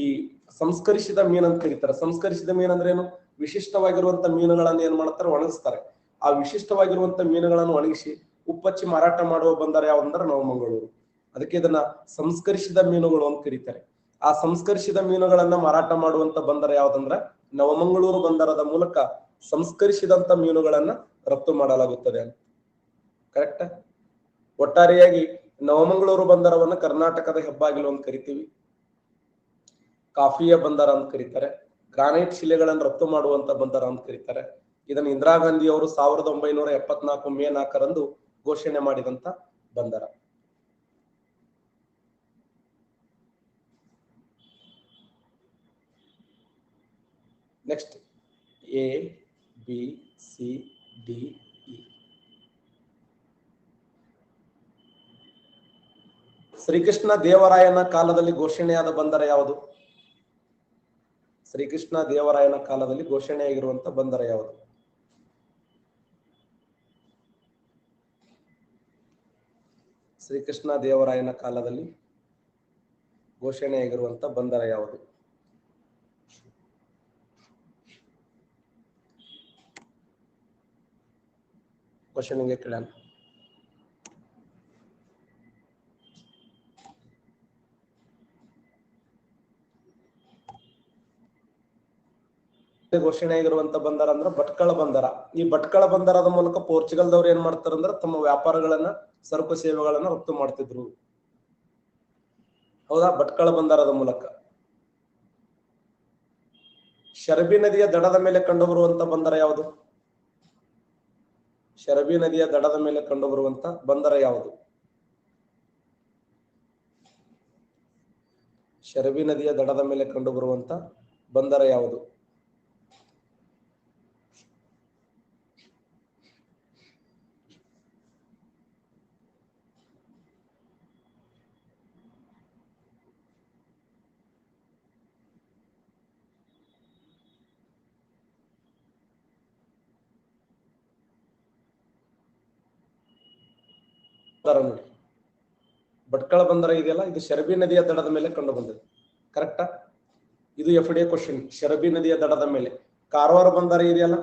ಸಂಸ್ಕರಿಸಿದ ಮೀನು ಅಂತ ಕರೀತಾರೆ. ಸಂಸ್ಕರಿಸಿದ ಮೀನು ಅಂದ್ರೆ ಏನು? ವಿಶಿಷ್ಟವಾಗಿರುವಂತ ಮೀನುಗಳನ್ನ ಏನ್ ಮಾಡ್ತಾರೆ? ಒಣಗಿಸ್ತಾರೆ. ಆ ವಿಶಿಷ್ಟವಾಗಿರುವಂತ ಮೀನುಗಳನ್ನು ಒಣಗಿಸಿ ಉಪ್ಪಚ್ಚಿ ಮಾರಾಟ ಮಾಡುವ ಬಂದರ ಯಾವ್ದಂದ್ರೆ ನವಮಂಗಳೂರು. ಅದಕ್ಕೆ ಇದನ್ನ ಸಂಸ್ಕರಿಸಿದ ಮೀನುಗಳು ಅಂತ ಕರೀತಾರೆ. ಆ ಸಂಸ್ಕರಿಸಿದ ಮೀನುಗಳನ್ನ ಮಾರಾಟ ಮಾಡುವಂತ ಬಂದರ ಯಾವ್ದಂದ್ರ ನವಮಂಗಳೂರು ಬಂದರದ ಮೂಲಕ ಸಂಸ್ಕರಿಸಿದಂತ ಮೀನುಗಳನ್ನ ರಫ್ತು ಮಾಡಲಾಗುತ್ತದೆ ಅಂತ. ಕರೆಕ್ಟ್. ಒಟ್ಟಾರೆಯಾಗಿ ನವಮಂಗಳೂರು ಬಂದರವನ್ನ ಕರ್ನಾಟಕದ ಹೆಬ್ಬಾಗಿಲು ಅಂತ ಕರಿತೀವಿ. ಕಾಫಿಯ ಬಂದರ ಅಂತ ಕರೀತಾರೆ. ಗ್ರಾನೈಟ್ ಶಿಲೆಗಳನ್ನು ರಫ್ತು ಮಾಡುವಂತ ಬಂದರ ಅಂತ ಕರೀತಾರೆ. ಇದನ್ನು ಇಂದಿರಾ ಗಾಂಧಿ ಅವರು 1974 ಮೇ 4 ಘೋಷಣೆ ಮಾಡಿದಂತ ಬಂದರ. Next A, B, C, D, E. Srikrishna ದೇವರಾಯನ ಕಾಲದಲ್ಲಿ ಘೋಷಣೆಯಾದ ಬಂದರ ಯಾವುದು? ಶ್ರೀಕೃಷ್ಣ ದೇವರಾಯನ ಕಾಲದಲ್ಲಿ ಘೋಷಣೆಯಾಗಿರುವಂತ ಬಂದರ ಯಾವುದು? ಶ್ರೀಕೃಷ್ಣ ದೇವರಾಯನ ಕಾಲದಲ್ಲಿ ಘೋಷಣೆಯಾಗಿರುವಂತ ಬಂದರ ಯಾವುದು? ಕ್ವಶನ್ ಹಿಂಗೆ ಕೇಳೋಣ. ಘೋಷಣೆ ಆಗಿರುವಂತ ಬಂದರ ಅಂದ್ರೆ ಭಟ್ಕಳ ಬಂದರ. ಈ ಭಟ್ಕಳ ಬಂದರದ ಮೂಲಕ ಪೋರ್ಚುಗಲ್ದವ್ರು ಏನ್ ಮಾಡ್ತಾರಂದ್ರೆ ತಮ್ಮ ವ್ಯಾಪಾರಗಳನ್ನ, ಸರಕು ಸೇವೆಗಳನ್ನ ರಫ್ತು ಮಾಡ್ತಿದ್ರು. ಹೌದಾ? ಭಟ್ಕಳ ಬಂದರದ ಮೂಲಕ. ಶರಬಿ ನದಿಯ ದಡದ ಮೇಲೆ ಕಂಡುಬರುವಂತ ಬಂದರ ಯಾವುದು? ಶರಬಿ ನದಿಯ ದಡದ ಮೇಲೆ ಕಂಡುಬರುವಂತ ಬಂದರ ಯಾವುದು? ಶರಬಿ ನದಿಯ ದಡದ ಮೇಲೆ ಕಂಡುಬರುವಂತ ಬಂದರ ಯಾವುದು? ನೋಡಿ, ಭಟ್ಕಳ ಬಂದರ ಇದೆಯಲ್ಲ, ಇದು ಶರಬಿ ನದಿಯ ದಡದ ಮೇಲೆ ಕಂಡು ಬಂದಿದೆ. ಕರೆಕ್ಟಾ? ಇದು FDA ಕ್ವಶನ್. ಶರಬಿ ನದಿಯ ದಡದ ಮೇಲೆ. ಕಾರವಾರ ಬಂದರ ಇದೆಯಲ್ಲ,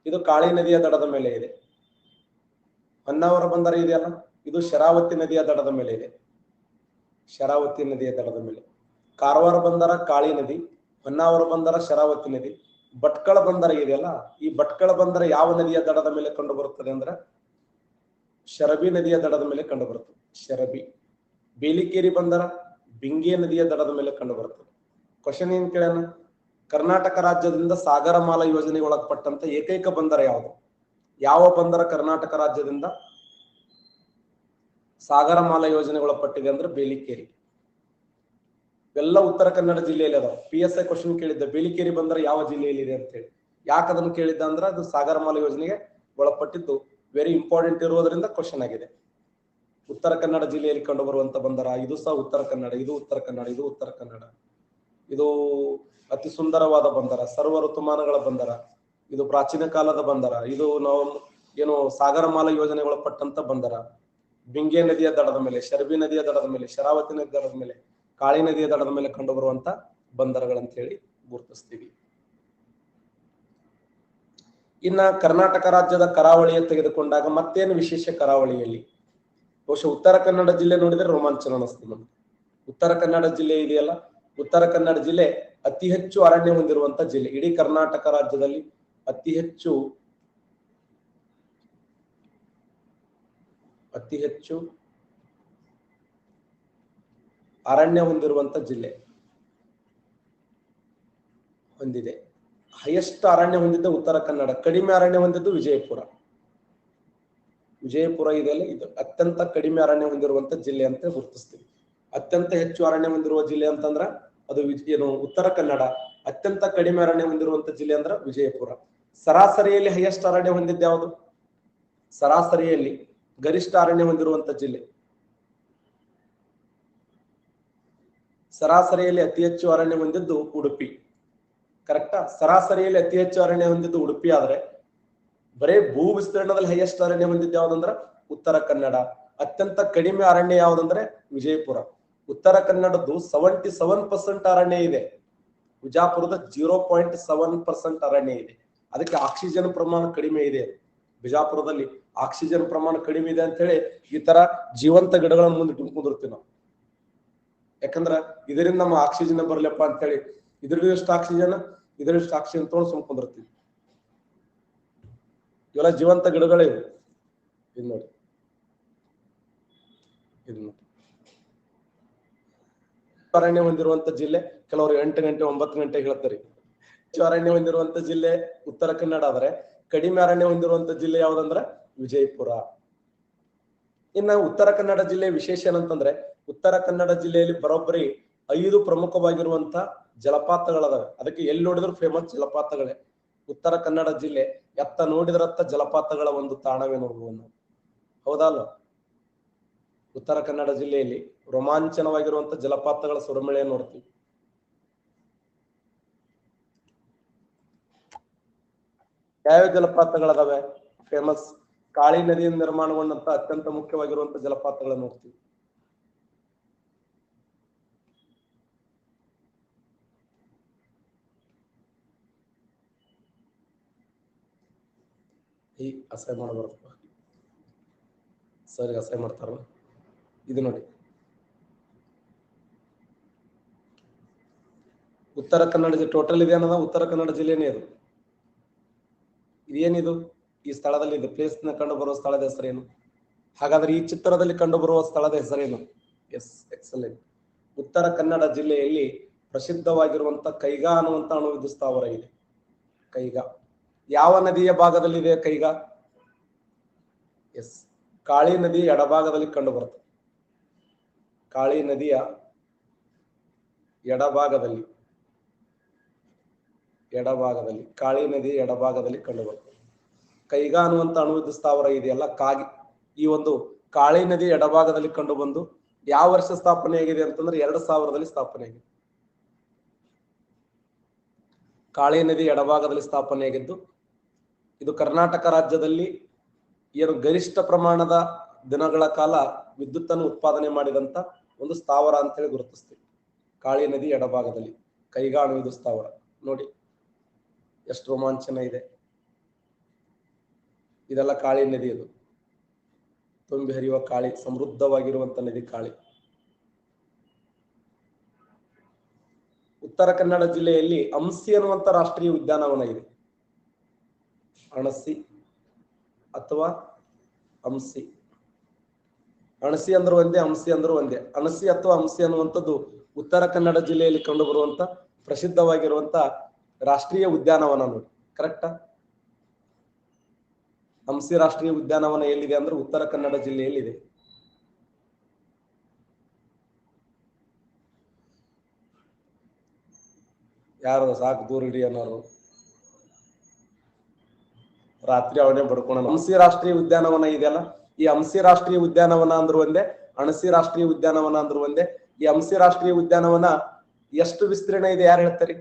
ಇದು ಕಾಳಿ ನದಿಯ ದಡದ ಮೇಲೆ ಇದೆ. ಹೊನ್ನಾವರ ಬಂದರ ಇದೆಯಲ್ಲ, ಇದು ಶರಾವತಿ ನದಿಯ ದಡದ ಮೇಲೆ ಇದೆ. ಶರಾವತಿ ನದಿಯ ದಡದ ಮೇಲೆ. ಕಾರವಾರ ಬಂದರ ಕಾಳಿ ನದಿ, ಹೊನ್ನಾವರ ಬಂದರ ಶರಾವತಿ ನದಿ. ಭಟ್ಕಳ ಬಂದರ ಇದೆಯಲ್ಲ, ಈ ಭಟ್ಕಳ ಬಂದರ ಯಾವ ನದಿಯ ದಡದ ಮೇಲೆ ಕಂಡು ಬರುತ್ತದೆ ಅಂದ್ರೆ ಶರಬಿ ನದಿಯ ದಡದ ಮೇಲೆ ಕಂಡು ಬರುತ್ತದೆ. ಶರಬಿ. ಬೇಲಿಕೇರಿ ಬಂದರ ಬಿಂಗೆ ನದಿಯ ದಡದ ಮೇಲೆ ಕಂಡು ಬರುತ್ತದೆ. ಕ್ವಶನ್ ಏನ್ ಕೇಳೋಣ? ಕರ್ನಾಟಕ ರಾಜ್ಯದಿಂದ ಸಾಗರಮಾಲಾ ಯೋಜನೆಗೆ ಒಳಪಟ್ಟಂತ ಏಕೈಕ ಬಂದರ ಯಾವುದು? ಯಾವ ಬಂದರ ಕರ್ನಾಟಕ ರಾಜ್ಯದಿಂದ ಸಾಗರಮಾಲಾ ಯೋಜನೆಗೆ ಒಳಪಟ್ಟಿದೆ ಅಂದ್ರೆ ಬೇಲಿಕೇರಿ. ಎಲ್ಲ ಉತ್ತರ ಕನ್ನಡ ಜಿಲ್ಲೆಯಲ್ಲಿ ಅದಾವ. PSI ಕ್ವಶನ್ ಕೇಳಿದ್ದ, ಬೇಲಿಕೇರಿ ಬಂದರ ಯಾವ ಜಿಲ್ಲೆಯಲ್ಲಿ ಇದೆ ಅಂತ ಹೇಳಿ. ಯಾಕೆ ಅದನ್ನು ಕೇಳಿದ್ದ ಅಂದ್ರೆ ಅದು ಸಾಗರಮಾಲಾ ಯೋಜನೆಗೆ ಒಳಪಟ್ಟಿದ್ದು ವೆರಿ ಇಂಪಾರ್ಟೆಂಟ್ ಇರುವುದರಿಂದ ಕ್ವಶನ್ ಆಗಿದೆ. ಉತ್ತರ ಕನ್ನಡ ಜಿಲ್ಲೆಯಲ್ಲಿ ಕಂಡು ಬರುವಂತ ಬಂದರ. ಇದು ಸಹ ಉತ್ತರ ಕನ್ನಡ, ಇದು ಉತ್ತರ ಕನ್ನಡ, ಇದು ಉತ್ತರ ಕನ್ನಡ. ಇದು ಅತಿ ಸುಂದರವಾದ ಬಂದರ, ಸರ್ವ ಋತುಮಾನಗಳ ಬಂದರ. ಇದು ಪ್ರಾಚೀನ ಕಾಲದ ಬಂದರ. ಇದು ನಾವು ಏನು ಸಾಗರಮಾಲಾ ಯೋಜನೆಗೆ ಒಳಪಟ್ಟಂತ ಬಂದರ. ಬಿಂಗೆ ನದಿಯ ದಡದ ಮೇಲೆ, ಶರಬಿ ನದಿಯ ದಡದ ಮೇಲೆ, ಶರಾವತಿ ನದಿಯ ದಡದ ಮೇಲೆ, ಕಾಳಿ ನದಿಯ ದಡದ ಮೇಲೆ ಕಂಡು ಬರುವಂತ ಬಂದರಗಳಂತ ಹೇಳಿ ಗುರುತಿಸ್ತೀವಿ. ಇನ್ನ ಕರ್ನಾಟಕ ರಾಜ್ಯದ ಕರಾವಳಿಯ ತೆಗೆದುಕೊಂಡಾಗ ಮತ್ತೇನು ವಿಶೇಷ ಕರಾವಳಿಯಲ್ಲಿ? ಬಹುಶಃ ಉತ್ತರ ಕನ್ನಡ ಜಿಲ್ಲೆ ನೋಡಿದ್ರೆ ರೋಮಾಂಚನ ಅನಿಸ್ತದೆ ನಮ್ಗೆ. ಉತ್ತರ ಕನ್ನಡ ಜಿಲ್ಲೆ ಇದೆಯಲ್ಲ, ಉತ್ತರ ಕನ್ನಡ ಜಿಲ್ಲೆ ಅತಿ ಹೆಚ್ಚು ಅರಣ್ಯ ಹೊಂದಿರುವಂತ ಜಿಲ್ಲೆ. ಇಡೀ ಕರ್ನಾಟಕ ರಾಜ್ಯದಲ್ಲಿ ಅತಿ ಹೆಚ್ಚು ಅರಣ್ಯ ಹೊಂದಿರುವಂತ ಜಿಲ್ಲೆ ಹೊಂದಿದೆ. ಹೈಯೆಸ್ಟ್ ಅರಣ್ಯ ಹೊಂದಿದ್ದ ಉತ್ತರ ಕನ್ನಡ, ಕಡಿಮೆ ಅರಣ್ಯ ಹೊಂದಿದ್ದು ವಿಜಯಪುರ. ವಿಜಯಪುರ ಇದೆಯಲ್ಲ, ಇದು ಅತ್ಯಂತ ಕಡಿಮೆ ಅರಣ್ಯ ಹೊಂದಿರುವಂತ ಜಿಲ್ಲೆ ಅಂತ ಗುರುತಿಸ್ತೀವಿ. ಅತ್ಯಂತ ಹೆಚ್ಚು ಅರಣ್ಯ ಹೊಂದಿರುವ ಜಿಲ್ಲೆ ಅಂತಂದ್ರ ಅದು ಏನು ಉತ್ತರ ಕನ್ನಡ. ಅತ್ಯಂತ ಕಡಿಮೆ ಅರಣ್ಯ ಹೊಂದಿರುವಂತ ಜಿಲ್ಲೆ ಅಂದ್ರ ವಿಜಯಪುರ. ಸರಾಸರಿಯಲ್ಲಿ ಹೈಯೆಸ್ಟ್ ಅರಣ್ಯ ಹೊಂದಿದ್ದ ಯಾವುದು? ಸರಾಸರಿಯಲ್ಲಿ ಗರಿಷ್ಠ ಅರಣ್ಯ ಹೊಂದಿರುವಂತ ಜಿಲ್ಲೆ. ಸರಾಸರಿಯಲ್ಲಿ ಅತಿ ಹೆಚ್ಚು ಅರಣ್ಯ ಹೊಂದಿದ್ದು ಉಡುಪಿ. ಕರೆಕ್ಟಾ? ಸರಾಸರಿಯಲ್ಲಿ ಅತಿ ಹೆಚ್ಚು ಅರಣ್ಯ ಹೊಂದಿದ್ದು ಉಡುಪಿ ಆದ್ರೆ ಬರೇ ಭೂ ವಿಸ್ತೀರ್ಣದಲ್ಲಿ ಹೈಯೆಸ್ಟ್ ಅರಣ್ಯ ಹೊಂದಿದ್ದು ಯಾವ್ದಂದ್ರ ಉತ್ತರ ಕನ್ನಡ. ಅತ್ಯಂತ ಕಡಿಮೆ ಅರಣ್ಯ ಯಾವುದಂದ್ರೆ ವಿಜಯಪುರ. ಉತ್ತರ ಕನ್ನಡದ್ದು 77% ಅರಣ್ಯ ಇದೆ, ವಿಜಾಪುರದ 0.7% ಅರಣ್ಯ ಇದೆ. ಅದಕ್ಕೆ ಆಕ್ಸಿಜನ್ ಪ್ರಮಾಣ ಕಡಿಮೆ ಇದೆ. ಬಿಜಾಪುರದಲ್ಲಿ ಆಕ್ಸಿಜನ್ ಪ್ರಮಾಣ ಕಡಿಮೆ ಇದೆ ಅಂತ ಹೇಳಿ ಈ ತರ ಜೀವಂತ ಗಿಡಗಳನ್ನು ಮುಂದಿಟ್ಟು ಕುಂದಿರ್ತೀವಿ ನಾವು. ಯಾಕಂದ್ರ ಇದರಿಂದ ನಮ್ಮ ಆಕ್ಸಿಜನ್ ಬರ್ಲಪ್ಪ ಅಂತ ಹೇಳಿ ಇದ್ರಷ್ಟು ಆಕ್ಸಿಜನ್ ತೊಗೊಂಡು ಸುಮ್ ಕುಂದಿರ್ತೀವಿ. ಇವೆಲ್ಲ ಜೀವಂತ ಗಿಡಗಳೇ ಇವು. ಇದು ನೋಡಿ, ಇದು ನೋಡಿ. ಅರಣ್ಯ ಹೊಂದಿರುವಂತ ಜಿಲ್ಲೆ ಕೆಲವರು 8 ಗಂಟೆ 9 ಗಂಟೆ ಹೇಳ್ತಾರೆ. ಅರಣ್ಯ ಹೊಂದಿರುವಂತ ಜಿಲ್ಲೆ ಉತ್ತರ ಕನ್ನಡ ಆದ್ರೆ ಕಡಿಮೆ ಅರಣ್ಯ ಹೊಂದಿರುವಂತ ಜಿಲ್ಲೆ ಯಾವ್ದಂದ್ರ ವಿಜಯಪುರ. ಇನ್ನು ಉತ್ತರ ಕನ್ನಡ ಜಿಲ್ಲೆ ವಿಶೇಷ ಏನಂತಂದ್ರೆ ಉತ್ತರ ಕನ್ನಡ ಜಿಲ್ಲೆಯಲ್ಲಿ ಬರೋಬ್ಬರಿ 5 ಪ್ರಮುಖವಾಗಿರುವಂತ ಜಲಪಾತಗಳದಾವೆ. ಅದಕ್ಕೆ ಎಲ್ಲಿ ನೋಡಿದ್ರು ಫೇಮಸ್ ಜಲಪಾತಗಳೇ. ಉತ್ತರ ಕನ್ನಡ ಜಿಲ್ಲೆ ಎತ್ತ ನೋಡಿದ್ರತ್ತ ಜಲಪಾತಗಳ ಒಂದು ತಾಣವೇ ನೋಡ್ಬೋದು ನಾವು, ಹೌದಲ್ಲ? ಉತ್ತರ ಕನ್ನಡ ಜಿಲ್ಲೆಯಲ್ಲಿ ರೋಮಾಂಚನವಾಗಿರುವಂತ ಜಲಪಾತಗಳ ಸುರಮಳೆ ನೋಡ್ತೀವಿ. ಯಾವ ಜಲಪಾತಗಳದಾವೆ ಫೇಮಸ್? ಕಾಳಿ ನದಿಯಿಂದ ನಿರ್ಮಾಣಗೊಂಡಂತ ಅತ್ಯಂತ ಮುಖ್ಯವಾಗಿರುವಂತ ಜಲಪಾತಗಳನ್ನು ನೋಡ್ತೀವಿ. ಈ ಅಸಹ್ಯ ಮಾಡಬಾರದು ಸರಿ, ಅಸಹ್ಯ ಮಾಡ್ತಾರ. ಇದು ನೋಡಿ, ಉತ್ತರ ಕನ್ನಡ ಟೋಟಲ್ ಇದೆ ಅನ್ನೋದ ಉತ್ತರ ಕನ್ನಡ ಜಿಲ್ಲೆನೇ ಇದು. ಇದೇನಿದು? ಈ ಸ್ಥಳದಲ್ಲಿ ಇದು ಪ್ಲೇಸ್ ನ ಕಂಡು ಬರುವ ಸ್ಥಳದ ಹೆಸರೇನು? ಹಾಗಾದ್ರೆ ಈ ಚಿತ್ರದಲ್ಲಿ ಕಂಡು ಬರುವ ಸ್ಥಳದ ಹೆಸರೇನು? Yes, excellent. ಉತ್ತರ ಕನ್ನಡ ಜಿಲ್ಲೆಯಲ್ಲಿ ಪ್ರಸಿದ್ಧವಾಗಿರುವಂತ ಕೈಗಾ ಅನ್ನುವಂತ ಅಣುವಿದ್ಯುತ್ ಸ್ಥಾವರ ಇದೆ. ಕೈಗಾ ಯಾವ ನದಿಯ ಭಾಗದಲ್ಲಿದೆ? ಕೈಗಾ ಎಸ್, ಕಾಳಿ ನದಿಯ ಎಡಭಾಗದಲ್ಲಿ ಕಂಡು ಬರುತ್ತೆ. ಕಾಳಿ ನದಿಯ ಎಡಭಾಗದಲ್ಲಿ ಕಾಳಿ ನದಿಯ ಎಡಭಾಗದಲ್ಲಿ ಕಂಡು ಬರುತ್ತೆ. ಕೈಗಾ ಅನ್ನುವಂತ ಅಣುವಿದ್ಯುತ್ ಸ್ಥಾವರ ಇದೆಯಲ್ಲ, ಈ ಒಂದು ಕಾಳಿ ನದಿ ಎಡಭಾಗದಲ್ಲಿ ಕಂಡು ಬಂದು ಯಾವ ವರ್ಷ ಸ್ಥಾಪನೆ ಆಗಿದೆ ಅಂತಂದ್ರೆ 2000ರಲ್ಲಿ ಸ್ಥಾಪನೆ ಆಗಿದೆ. ಕಾಳಿ ನದಿ ಎಡಭಾಗದಲ್ಲಿ ಸ್ಥಾಪನೆ ಆಗಿದ್ದು ಇದು ಕರ್ನಾಟಕ ರಾಜ್ಯದಲ್ಲಿ ಏನು ಗರಿಷ್ಠ ಪ್ರಮಾಣದ ದಿನಗಳ ಕಾಲ ವಿದ್ಯುತ್ ಅನ್ನು ಉತ್ಪಾದನೆ ಮಾಡಿದಂತ ಒಂದು ಸ್ಥಾವರ ಅಂತ ಹೇಳಿ ಗುರುತಿಸ್ತೀವಿ. ಕಾಳಿ ನದಿ ಎಡಭಾಗದಲ್ಲಿ ಕೈಗಾ ಅಣುವಿದ್ಯುತ್ ಸ್ಥಾವರ ನೋಡಿ ಎಷ್ಟು ರೋಮಾಂಚನ ಇದೆ. ಇದೆಲ್ಲ ಕಾಳಿ ನದಿ, ಅದು ತುಂಬಿ ಹರಿಯುವ ಕಾಳಿ, ಸಮೃದ್ಧವಾಗಿರುವಂತ ನದಿ ಕಾಳಿ. ಉತ್ತರ ಕನ್ನಡ ಜಿಲ್ಲೆಯಲ್ಲಿ ಅಂಸಿ ಅನ್ನುವಂತ ರಾಷ್ಟ್ರೀಯ ಉದ್ಯಾನವನ ಇದೆ. ಅಣಸಿ ಅಥವಾ ಅಂಸಿ, ಅಣಸಿ ಅಂದ್ರೂ ಒಂದೇ, ಅಂಸಿ ಅಂದ್ರೂ ಒಂದೇ. ಅಣಸಿ ಅಥವಾ ಅಂಸಿ ಅನ್ನುವಂಥದ್ದು ಉತ್ತರ ಕನ್ನಡ ಜಿಲ್ಲೆಯಲ್ಲಿ ಕಂಡು ಬರುವಂತ ಪ್ರಸಿದ್ಧವಾಗಿರುವಂತ ರಾಷ್ಟ್ರೀಯ ಉದ್ಯಾನವನ ನೋಡಿ. ಕರೆಕ್ಟಾ? ಅಂಸಿ ರಾಷ್ಟ್ರೀಯ ಉದ್ಯಾನವನ ಎಲ್ಲಿದೆ ಅಂದ್ರೆ ಉತ್ತರ ಕನ್ನಡ ಜಿಲ್ಲೆಯಲ್ಲಿದೆ. ಯಾರು ಸಾಕು ದೂರ ಹಿಡಿ ಅನ್ನೋರು ರಾತ್ರಿ ಅವನೇ ಬಡ್ಕೋಣ. ಅಂಸಿ ರಾಷ್ಟ್ರೀಯ ಉದ್ಯಾನವನ ಇದೆಯಲ್ಲ, ಈ ಅಂಸಿ ರಾಷ್ಟ್ರೀಯ ಉದ್ಯಾನವನ ಅಂದ್ರು ಒಂದೇ, ಅಣಸಿ ರಾಷ್ಟ್ರೀಯ ಉದ್ಯಾನವನ ಅಂದ್ರು ಒಂದೇ. ಈ ಅಂಸಿ ರಾಷ್ಟ್ರೀಯ ಉದ್ಯಾನವನ ಎಷ್ಟು ವಿಸ್ತೀರ್ಣ ಇದೆ ಯಾರು ಹೇಳ್ತಾರೆ?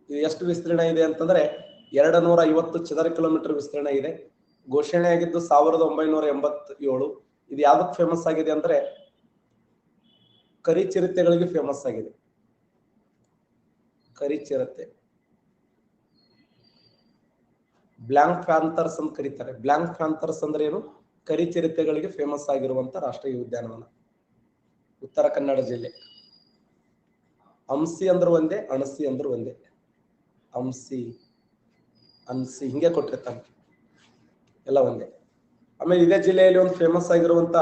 ಎಷ್ಟು ವಿಸ್ತೀರ್ಣ ಇದೆ ಅಂತಂದ್ರೆ 250 ಚದರ ಕಿಲೋಮೀಟರ್ ವಿಸ್ತೀರ್ಣ ಇದೆ. ಘೋಷಣೆ ಆಗಿದ್ದು 1987. ಇದು ಯಾವ್ದಕ್ಕೆ ಫೇಮಸ್ ಆಗಿದೆ ಅಂದ್ರೆ ಕರಿಚಿರತೆಗಳಿಗೆ ಫೇಮಸ್ ಆಗಿದೆ. ಕರಿಚಿರತೆ, ಬ್ಲಾಂಕ್ ಫ್ಯಾಂಥರ್ಸ್ ಅಂತ ಕರೀತಾರೆ. ಬ್ಲಾಂಕ್ ಫ್ಯಾಂಥರ್ಸ್ ಅಂದ್ರೆ ಏನು? ಕರಿಚಿರತೆಗಳಿಗೆ ಫೇಮಸ್ ಆಗಿರುವಂತ ರಾಷ್ಟ್ರೀಯ ಉದ್ಯಾನವನ ಉತ್ತರ ಕನ್ನಡ ಜಿಲ್ಲೆ. ಅಂಸಿ ಅಂದ್ರು ಒಂದೇ, ಅಣಸಿ ಅಂದ್ರು ಒಂದೇ. ಅಂಸಿ ಅನ್ಸಿ ಹಿಂಗೆ ಕೊಟ್ಟಿರ್ತಾನೆ, ಎಲ್ಲ ಒಂದೇ. ಆಮೇಲೆ ಇದೇ ಜಿಲ್ಲೆಯಲ್ಲಿ ಒಂದು ಫೇಮಸ್ ಆಗಿರುವಂತ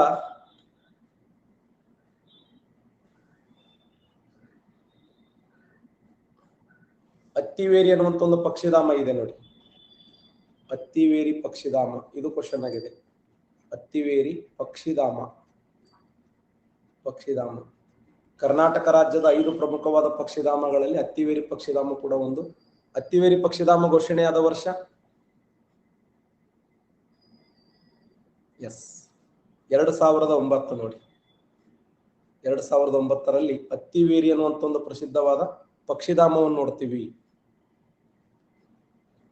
ಅತ್ತಿವೇರಿ ಅನ್ನುವಂತ ಒಂದು ಪಕ್ಷಿಧಾಮ ಇದೆ ನೋಡಿ. ಅತ್ತಿವೇರಿ ಪಕ್ಷಿಧಾಮ, ಇದು ಕ್ವಶನ್ ಆಗಿದೆ. ಅತ್ತಿವೇರಿ ಪಕ್ಷಿಧಾಮ ಕರ್ನಾಟಕ ರಾಜ್ಯದ 5 ಪ್ರಮುಖವಾದ ಪಕ್ಷಿಧಾಮಗಳಲ್ಲಿ ಅತ್ತಿವೇರಿ ಪಕ್ಷಿಧಾಮ ಕೂಡ ಒಂದು. ಅತ್ತಿವೇರಿ ಪಕ್ಷಿಧಾಮ ಘೋಷಣೆಯಾದ ವರ್ಷ ಎಸ್ 2009 ನೋಡಿ. 2009ರಲ್ಲಿ ಅತ್ತಿವೇರಿ ಅನ್ನುವಂತ ಒಂದು ಪ್ರಸಿದ್ಧವಾದ ಪಕ್ಷಿಧಾಮವನ್ನು ನೋಡ್ತೀವಿ.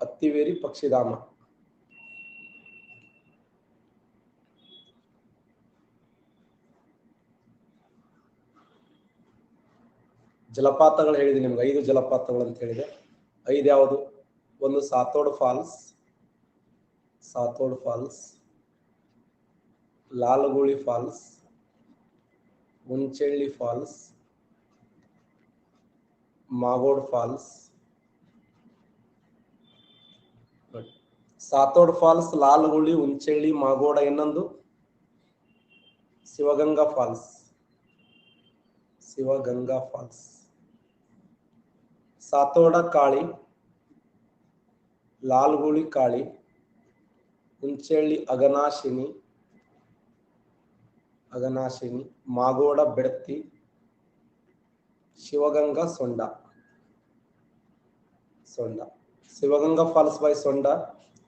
ಅತ್ತಿವೇರಿ ಪಕ್ಷಿಧಾಮ ಜಲಪಾತಗಳು ಹೇಳಿದೆ ನಿಮ್ಗೆ, 5 ಜಲಪಾತಗಳು ಅಂತ ಹೇಳಿದೆ. 5 ಯಾವುದು? ಒಂದು Sathod falls, Lalguli falls, Munchalli falls, Magod falls. Sathod falls, Lalguli, Unchalli, Magod. ಇನ್ನೊಂದು Shivaganga falls. Sathod Kali, Lalguli Kali, Unchalli Aghanashini, Magod Bedti, Shivaganga Sonda. Shivaganga falls by Sonda,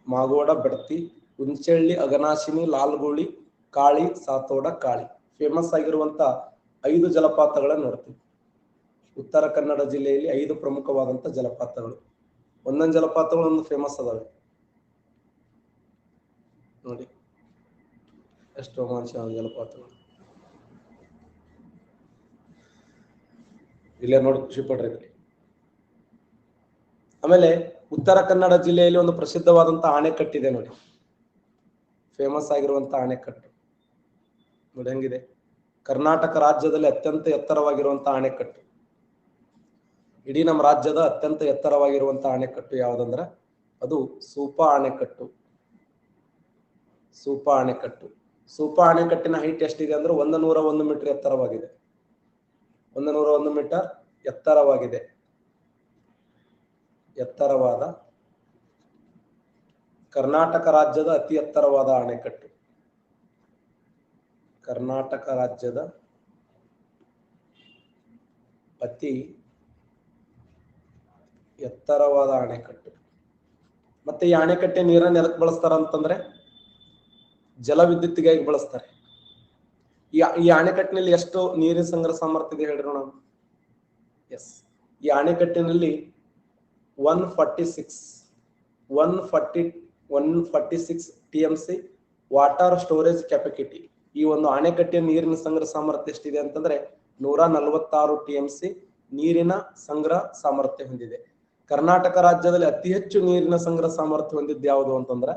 Magod Bedti, Unchalli Aghanashini, Lalguli Kali, Sathod Kali. Famous ಆಗಿರುವಂತ 5 ಜಲಪಾತಗಳನ್ನ ನೋಡ್ತೀವಿ. ಉತ್ತರ ಕನ್ನಡ ಜಿಲ್ಲೆಯಲ್ಲಿ 5 ಪ್ರಮುಖವಾದಂತ ಜಲಪಾತಗಳು. ಒಂದೊಂದು ಜಲಪಾತಗಳು ಒಂದು ಫೇಮಸ್ ಅದಾವೆ ನೋಡಿ, ಎಷ್ಟು ರೋಮಾಂಚನ ಜಲಪಾತಗಳು. ಇಲ್ಲೇ ನೋಡಿ ಖುಷಿ ಪಡ್ರಿ. ಆಮೇಲೆ ಉತ್ತರ ಕನ್ನಡ ಜಿಲ್ಲೆಯಲ್ಲಿ ಒಂದು ಪ್ರಸಿದ್ಧವಾದಂತ ಆಣೆಕಟ್ಟಿದೆ ನೋಡಿ, ಫೇಮಸ್ ಆಗಿರುವಂತ ಆಣೆಕಟ್ಟು ನೋಡಿ ಹೆಂಗಿದೆ. ಕರ್ನಾಟಕ ರಾಜ್ಯದಲ್ಲಿ ಅತ್ಯಂತ ಎತ್ತರವಾಗಿರುವಂತ ಆಣೆಕಟ್ಟು, ಇಡೀ ನಮ್ಮ ರಾಜ್ಯದ ಅತ್ಯಂತ ಎತ್ತರವಾಗಿರುವಂತ ಆಣೆಕಟ್ಟು ಯಾವುದಂದ್ರೆ ಅದು ಸೂಪಾ ಆಣೆಕಟ್ಟು. ಸೂಪಾ ಆಣೆಕಟ್ಟಿನ ಹೈಟ್ ಎಷ್ಟಿದೆ ಅಂದ್ರೆ 101 ಮೀಟರ್ ಎತ್ತರವಾಗಿದೆ. 101 ಮೀಟರ್ ಎತ್ತರವಾಗಿದೆ. ಎತ್ತರವಾದ ಕರ್ನಾಟಕ ರಾಜ್ಯದ ಅತಿ ಎತ್ತರವಾದ ಆಣೆಕಟ್ಟು. ಕರ್ನಾಟಕ ರಾಜ್ಯದ ಅತಿ ಎತ್ತರವಾದ ಆಣೆಕಟ್ಟು. ಮತ್ತೆ ಈ ಅಣೆಕಟ್ಟೆ ನೀರನ್ನು ಎದಕ್ಕೆ ಬಳಸ್ತಾರ ಅಂತಂದ್ರೆ ಜಲವಿದ್ಯುತ್ತಿಗಾಗಿ ಬಳಸ್ತಾರೆ. ಈ ಅಣೆಕಟ್ಟಿನಲ್ಲಿ ಎಷ್ಟು ನೀರಿನ ಸಂಗ್ರಹ ಸಾಮರ್ಥ್ಯ ಇದೆ ಹೇಳ್ರಿ ನಾವು? ಎಸ್, ಈ ಅಣೆಕಟ್ಟಿನಲ್ಲಿ 146 TMC ವಾಟರ್ ಸ್ಟೋರೇಜ್ ಕೆಪಾಸಿಟಿ. ಈ ಒಂದು ಅಣೆಕಟ್ಟೆಯ ನೀರಿನ ಸಂಗ್ರಹ ಸಾಮರ್ಥ್ಯ ಎಷ್ಟಿದೆ ಅಂತಂದ್ರೆ 146 TMC ನೀರಿನ ಸಂಗ್ರಹ ಸಾಮರ್ಥ್ಯ ಹೊಂದಿದೆ. ಕರ್ನಾಟಕ ರಾಜ್ಯದಲ್ಲಿ ಅತಿ ಹೆಚ್ಚು ನೀರಿನ ಸಂಗ್ರಹ ಸಾಮರ್ಥ್ಯ ಹೊಂದಿದ್ದು ಯಾವುದು ಅಂತಂದ್ರೆ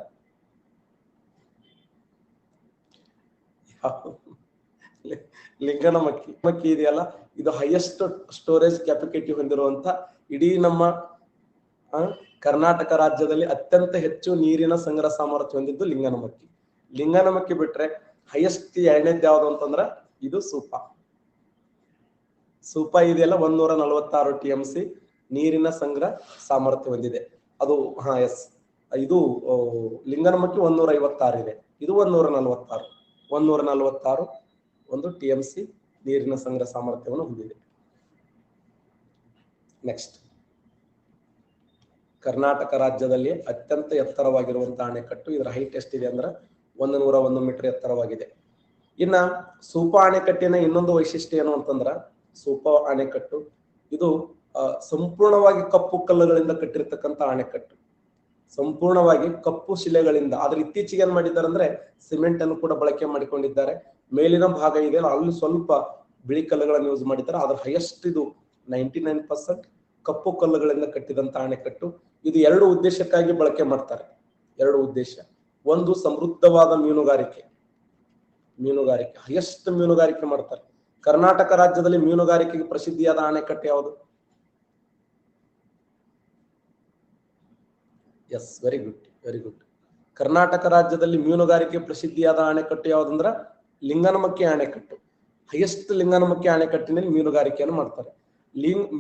ಲಿಂಗನಮಕ್ಕಿ ಇದೆಯಲ್ಲ, ಇದು ಹೈಯೆಸ್ಟ್ ಸ್ಟೋರೇಜ್ ಕೆಪಾಸಿಟಿ ಹೊಂದಿರುವಂತ ಇಡೀ ನಮ್ಮ ಕರ್ನಾಟಕ ರಾಜ್ಯದಲ್ಲಿ ಅತ್ಯಂತ ಹೆಚ್ಚು ನೀರಿನ ಸಂಗ್ರಹ ಸಾಮರ್ಥ್ಯ ಹೊಂದಿದ್ದು ಲಿಂಗನಮಕ್ಕಿ ಬಿಟ್ರೆ ಹೈಯೆಸ್ಟ್ ಎರಡನೇದು ಯಾವುದು ಅಂತಂದ್ರೆ ಇದು ಸೂಪಾ ಇದೆಯಲ್ಲ 146 TMC ನೀರಿನ ಸಂಗ್ರಹ ಸಾಮರ್ಥ್ಯ ಹೊಂದಿದೆ. ಅದು ಎಸ್, ಇದು ಲಿಂಗನಮಕ್ಕಿ 156 ಇದೆ, ಇದು 146 ಒಂದು TMC ನೀರಿನ ಸಂಗ್ರಹ ಸಾಮರ್ಥ್ಯವನ್ನು ಹೊಂದಿದೆ. ನೆಕ್ಸ್ಟ್, ಕರ್ನಾಟಕ ರಾಜ್ಯದಲ್ಲಿ ಅತ್ಯಂತ ಎತ್ತರವಾಗಿರುವಂತಹ ಅಣೆಕಟ್ಟು, ಇದರ ಹೈಟ್ ಎಷ್ಟಿದೆ ಅಂದ್ರೆ 101 ಮೀಟರ್ ಎತ್ತರವಾಗಿದೆ. ಇನ್ನ ಸೂಪಾ ಅಣೆಕಟ್ಟಿನ ಇನ್ನೊಂದು ವೈಶಿಷ್ಟ್ಯ ಏನು ಅಂತಂದ್ರ, ಸೂಪಾ ಅಣೆಕಟ್ಟು ಇದು ಸಂಪೂರ್ಣವಾಗಿ ಕಪ್ಪು ಕಲ್ಲುಗಳಿಂದ ಕಟ್ಟಿರ್ತಕ್ಕಂಥ ಅಣೆಕಟ್ಟು, ಸಂಪೂರ್ಣವಾಗಿ ಕಪ್ಪು ಶಿಲೆಗಳಿಂದ. ಆದ್ರೆ ಇತ್ತೀಚೆಗೆ ಏನ್ ಮಾಡಿದ್ದಾರೆ ಅಂದ್ರೆ ಸಿಮೆಂಟ್ ಅನ್ನು ಕೂಡ ಬಳಕೆ ಮಾಡಿಕೊಂಡಿದ್ದಾರೆ. ಮೇಲಿನ ಭಾಗ ಇದೆ ಅಲ್ಲಿ ಸ್ವಲ್ಪ ಬಿಳಿ ಕಲ್ಲುಗಳನ್ನು ಯೂಸ್ ಮಾಡಿದ್ದಾರೆ. ಆದ್ರೆ ಹೈಯೆಸ್ಟ್ ಇದು 99% ಕಪ್ಪು ಕಲ್ಲುಗಳಿಂದ ಕಟ್ಟಿದಂತ ಅಣೆಕಟ್ಟು. ಇದು 2 ಉದ್ದೇಶಕ್ಕಾಗಿ ಬಳಕೆ ಮಾಡ್ತಾರೆ. 2 ಉದ್ದೇಶ. ಒಂದು, ಸಮೃದ್ಧವಾದ ಮೀನುಗಾರಿಕೆ, ಹೈಯೆಸ್ಟ್ ಮೀನುಗಾರಿಕೆ ಮಾಡ್ತಾರೆ. ಕರ್ನಾಟಕ ರಾಜ್ಯದಲ್ಲಿ ಮೀನುಗಾರಿಕೆಗೆ ಪ್ರಸಿದ್ಧಿಯಾದ ಅಣೆಕಟ್ಟು ಯಾವುದು? S, very good. ಕರ್ನಾಟಕ ರಾಜ್ಯದಲ್ಲಿ ಮೀನುಗಾರಿಕೆ ಪ್ರಸಿದ್ಧಿಯಾದ ಅಣೆಕಟ್ಟು ಯಾವುದಂದ್ರ ಲಿಂಗನಮಕ್ಕಿ ಅಣೆಕಟ್ಟು. ಹೈಯೆಸ್ಟ್ ಲಿಂಗನಮಕ್ಕಿ ಅಣೆಕಟ್ಟಿನಲ್ಲಿ ಮೀನುಗಾರಿಕೆಯನ್ನು ಮಾಡ್ತಾರೆ.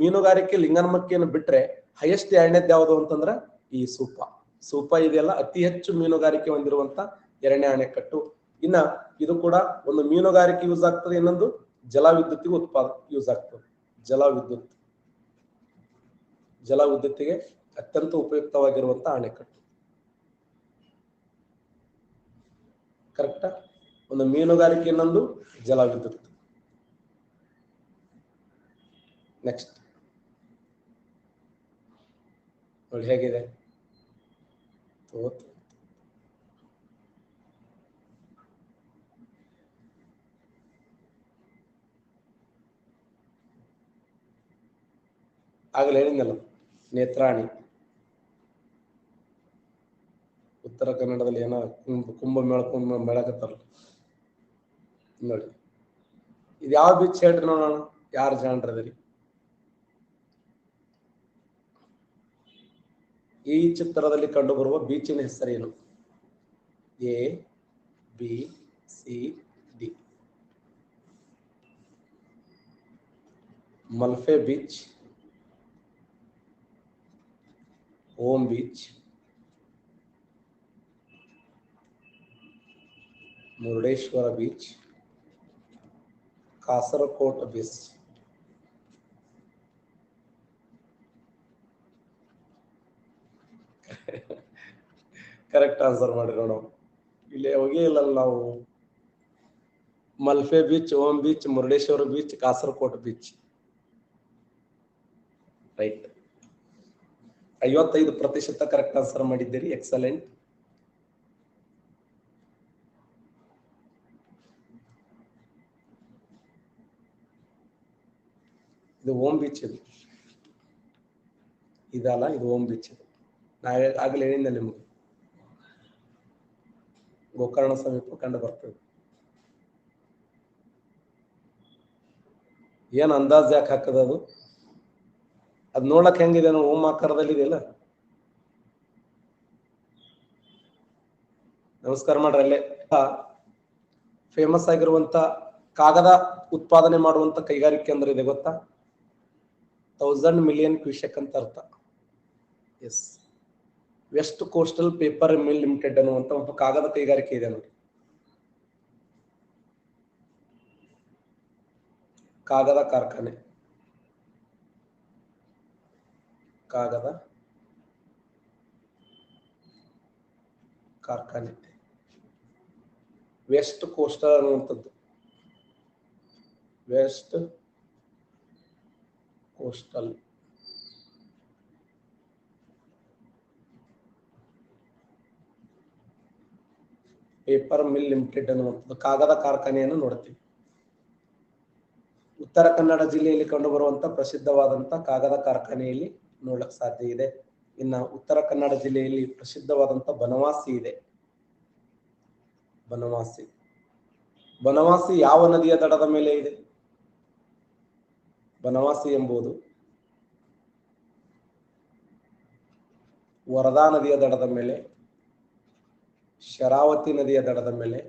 ಮೀನುಗಾರಿಕೆ ಲಿಂಗನಮಕ್ಕಿಯನ್ನು ಬಿಟ್ರೆ ಹೈಯೆಸ್ಟ್ ಎರಡನೇದು ಯಾವುದು ಅಂತಂದ್ರ ಈ ಸೂಪಾ ಇದೆಯಲ್ಲ, ಅತಿ ಹೆಚ್ಚು ಮೀನುಗಾರಿಕೆ ಹೊಂದಿರುವಂತ 2ನೇ ಅಣೆಕಟ್ಟು. ಇನ್ನ ಇದು ಕೂಡ ಒಂದು ಮೀನುಗಾರಿಕೆ ಯೂಸ್ ಆಗ್ತದೆ, ಇನ್ನೊಂದು ಜಲವಿದ್ಯುತ್ತಿಗೆ ಯೂಸ್ ಆಗ್ತದೆ. ಜಲವಿದ್ಯುತ್ತಿಗೆ ಅತ್ಯಂತ ಉಪಯುಕ್ತವಾಗಿರುವಂತ ಅಣೆಕಟ್ಟು. ಕರೆಕ್ಟಾ? ಒಂದು ಮೀನುಗಾರಿಕೆ, ಇನ್ನೊಂದು ಜಲವಿದ್ಯುತ್. ನೆಕ್ಸ್ಟ್ ನೋಡಿ ಹೇಗಿದೆ. ಆಗಲೇ ಹೇಳಿದ್ನಲ್ಲ, ನೇತ್ರಾಣಿ. ಉತ್ತರ ಕನ್ನಡದಲ್ಲಿ ಏನೋ ಕುಂಭ ಮೇಳಕತ್ತಾರ ನೋಡಿ. ಇದು ಯಾವ ಬೀಚ್ ಹೇಳ್ರಿ ನೋಡೋಣ, ಯಾರು ಜಾಣ್ರದ್ರಿ? ಈ ಚಿತ್ರದಲ್ಲಿ ಕಂಡುಬರುವ ಬೀಚಿನ ಹೆಸರೇನು? A, B, C, D. Malpe beach, Om beach, Murudeshwar beach, Kasarkod beach. Correct answer ಮಾಡಿ ನೋಡೋಣ. ಇಲ್ಲಿ ಹೋಗೇ ಇಲ್ಲಲ್ಲ ನಾವು. Malpe beach, Om beach, Murudeshwar beach, Kasarkod beach. Right. 55% correct answer ಮಾಡಿದ್ದೀರಿ. ಎಕ್ಸಲೆಂಟ್. ಇದು ಓಮ್ ಬೀಚ್. ಇದು ಇದಲ್ಲ, ಇದು ಓಮ್ ಬೀಚ್. ಆಗಲೇ ಹೇಳಿದ್ದೆ ನಿಮ್ಗೆ, ಗೋಕರ್ಣ ಸಮೀಪ ಕಂಡು ಬರ್ತದೆ. ಏನ್ ಅಂದಾಜ್ ಯಾಕೆ ಹಾಕದ ಅದು? ಅದ್ ನೋಡಕ್ ಹೆಂಗಿದೆ? ಓಮ್ ಆಕಾರದಲ್ಲಿ ಇದೆಯಲ್ಲ. ನಮಸ್ಕಾರ ಮಾಡ್ರಿ. ಅಲ್ಲೇ ಫೇಮಸ್ ಆಗಿರುವಂತ ಕಾಗದ ಉತ್ಪಾದನೆ ಮಾಡುವಂತ ಕೈಗಾರಿಕೆ ಅಂದ್ರೆ ಇದೆ ಗೊತ್ತಾ? 1000 ಮಿಲಿಯನ್ ಕ್ಯೂಸೆಕ್ ಅಂತ ಅರ್ಥ. Yes, west coastal paper mill limited ಅನ್ನುವಂತ ಒಂದು ಕಾಗದ ಕೈಗಾರಿಕೆ ಇದೆ ನೋಡಿ. ಕಾಗದ ಕಾರ್ಖಾನೆ, ಕಾಗದ ಕಾರ್ಖಾನೆ ವೆಸ್ಟ್ ಕೋಸ್ಟಲ್ ಅನ್ನುವಂಥದ್ದು. West coastal paper mill limited ಅನ್ನುವಂಥದ್ದು ಕಾಗದ ಕಾರ್ಖಾನೆಯನ್ನು ನೋಡ್ತೀವಿ. ಉತ್ತರ ಕನ್ನಡ ಜಿಲ್ಲೆಯಲ್ಲಿ ಕಂಡುಬರುವಂತ ಪ್ರಸಿದ್ಧವಾದಂತ ಕಾಗದ ಕಾರ್ಖಾನೆಯಲ್ಲಿ ನೋಡಕ್ ಸಾಧ್ಯ ಇದೆ. ಇನ್ನು ಉತ್ತರ ಕನ್ನಡ ಜಿಲ್ಲೆಯಲ್ಲಿ ಪ್ರಸಿದ್ಧವಾದಂತ ಬನವಾಸಿ ಇದೆ. ಬನವಾಸಿ, ಬನವಾಸಿ ಯಾವ ನದಿಯ ದಡದ ಮೇಲೆ ಇದೆ? ಬನವಾಸಿ ಎಂಬುದು ವರದಾ ನದಿಯ ದಡದ ಮೇಲೆ, ಶರಾವತಿ ನದಿಯ ದಡದ ಮೇಲೆ,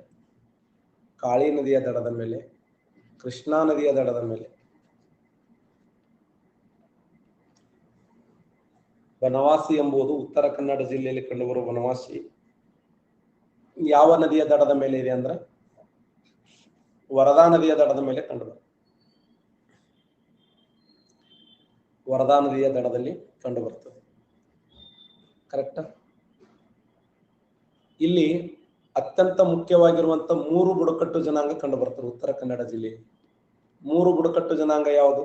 ಕಾಳಿ ನದಿಯ ದಡದ ಮೇಲೆ, ಕೃಷ್ಣಾ ನದಿಯ ದಡದ ಮೇಲೆ. ಬನವಾಸಿ ಎಂಬುದು ಉತ್ತರ ಕನ್ನಡ ಜಿಲ್ಲೆಯಲ್ಲಿ ಕಂಡುಬರುವ ಬನವಾಸಿ ಯಾವ ನದಿಯ ದಡದ ಮೇಲೆ ಇದೆ ಅಂದ್ರೆ ವರದಾ ನದಿಯ ದಡದ ಮೇಲೆ ಕಂಡುಬರುತ್ತೆ. ವರದಾ ನದಿಯ ದಡದಲ್ಲಿ ಕಂಡುಬರುತ್ತದೆ. ಕರೆಕ್ಟ್. ಇಲ್ಲಿ ಅತ್ಯಂತ ಮುಖ್ಯವಾಗಿರುವಂತ 3 ಬುಡಕಟ್ಟು ಜನಾಂಗ ಕಂಡು ಬರ್ತದೆ ಉತ್ತರ ಕನ್ನಡ ಜಿಲ್ಲೆಯಲ್ಲಿ. 3 ಬುಡಕಟ್ಟು ಜನಾಂಗ ಯಾವುದು?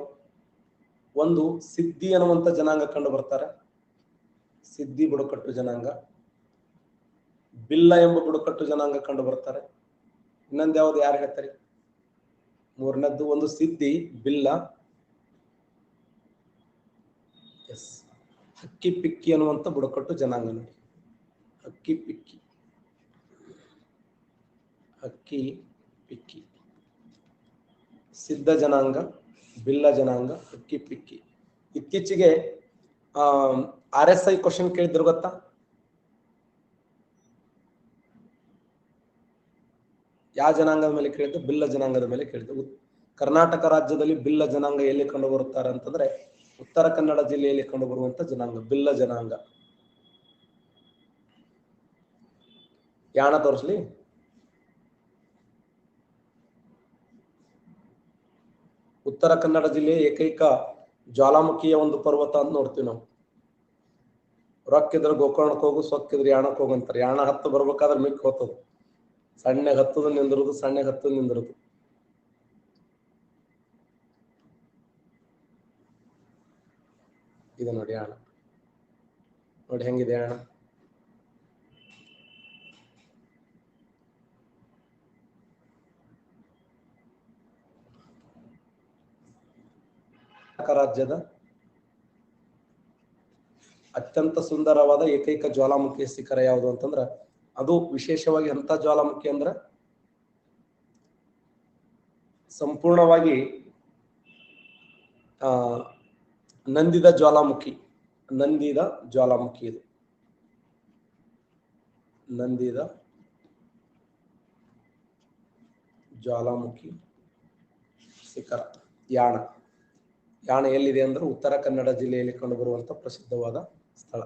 ಒಂದು ಸಿದ್ದಿ ಅನ್ನುವಂತ ಜನಾಂಗ ಕಂಡು ಬರ್ತಾರೆ, ಸಿದ್ದಿ ಬುಡಕಟ್ಟು ಜನಾಂಗ. ಬಿಲ್ಲ ಎಂಬ ಬುಡಕಟ್ಟು ಜನಾಂಗ ಕಂಡು ಬರ್ತಾರೆ. ಇನ್ನೊಂದು ಯಾವ್ದು, ಯಾರು ಹೇಳ್ತಾರೆ? ಮೂರನೇದ್ದು ಒಂದು ಸಿದ್ದಿ, ಬಿಲ್ಲ, ಎಸ್, ಹಕ್ಕಿ ಪಿಕ್ಕಿ ಅನ್ನುವಂತ ಬುಡಕಟ್ಟು ಜನಾಂಗ ನೋಡಿ. ಹಕ್ಕಿ ಪಿಕ್ಕಿ, ಹಕ್ಕಿ ಪಿಕ್ಕಿ, ಸಿದ್ಧ ಜನಾಂಗ, ಬಿಲ್ಲ ಜನಾಂಗ, ಹಕ್ಕಿ ಪಿಕ್ಕಿ. ಇತ್ತೀಚೆಗೆ RSI ಕ್ವಶನ್ ಕೇಳಿದ್ರು ಗೊತ್ತಾ? ಯಾವ ಜನಾಂಗದ ಮೇಲೆ ಕೇಳಿದ್ದು? ಬಿಲ್ಲ ಜನಾಂಗದ ಮೇಲೆ ಕೇಳಿದ್ದು. ಕರ್ನಾಟಕ ರಾಜ್ಯದಲ್ಲಿ ಬಿಲ್ಲ ಜನಾಂಗ ಎಲ್ಲಿ ಕಂಡು ಬರುತ್ತಾರೆ ಅಂತಂದ್ರೆ ಉತ್ತರ ಕನ್ನಡ ಜಿಲ್ಲೆಯಲ್ಲಿ ಕಂಡು ಬರುವಂತ ಜನಾಂಗ ಬಿಲ್ಲ ಜನಾಂಗ. ಯಾಣ ತೋರಿಸ್ಲಿ? ಉತ್ತರ ಕನ್ನಡ ಜಿಲ್ಲೆಯ ಏಕೈಕ ಜ್ವಾಲಾಮುಖಿಯ ಒಂದು ಪರ್ವತ ಅಂತ ನೋಡ್ತೀವಿ ನಾವು. ರೊಕ್ಕಿದ್ರೆ ಗೋಕರ್ಣಕ್ಕೆ ಹೋಗು, ಸೊಕ್ಕಿದ್ರೆ ಯಾಣಕ್ಕೆ ಹೋಗು ಅಂತಾರೆ. ಯಾಣ ಹತ್ತು ಬರ್ಬೇಕಾದ್ರೆ ಮಿಕ್ ಹೋಗ್ತದೆ. ಸಣ್ಣಗೆ ಹತ್ತದ ನಿಂದಿರುದು, ಸಣ್ಣಗೆ ಹತ್ತದ ನಿಂದಿರುದು. ಇದು ನೋಡಿ ಯಾಣ, ನೋಡಿ ಹೆಂಗಿದೆ ಯಾಣ. ರಾಜ್ಯದ ಅತ್ಯಂತ ಸುಂದರವಾದ ಏಕೈಕ ಜ್ವಾಲಾಮುಖಿ ಶಿಖರ ಯಾವುದು ಅಂತಂದ್ರ ಅದು ವಿಶೇಷವಾಗಿ ಎಂತ ಜ್ವಾಲಾಮುಖಿ ಅಂದ್ರ ಸಂಪೂರ್ಣವಾಗಿ ನಂದಿದ ಜ್ವಾಲಾಮುಖಿ ಇದು ನಂದಿದ ಜ್ವಾಲಾಮುಖಿ ಶಿಖರ ಯಾಣ ಎಲ್ಲಿದೆ ಅಂದ್ರೆ ಉತ್ತರ ಕನ್ನಡ ಜಿಲ್ಲೆಯಲ್ಲಿ ಕಂಡುಬರುವಂತ ಪ್ರಸಿದ್ಧವಾದ ಸ್ಥಳ.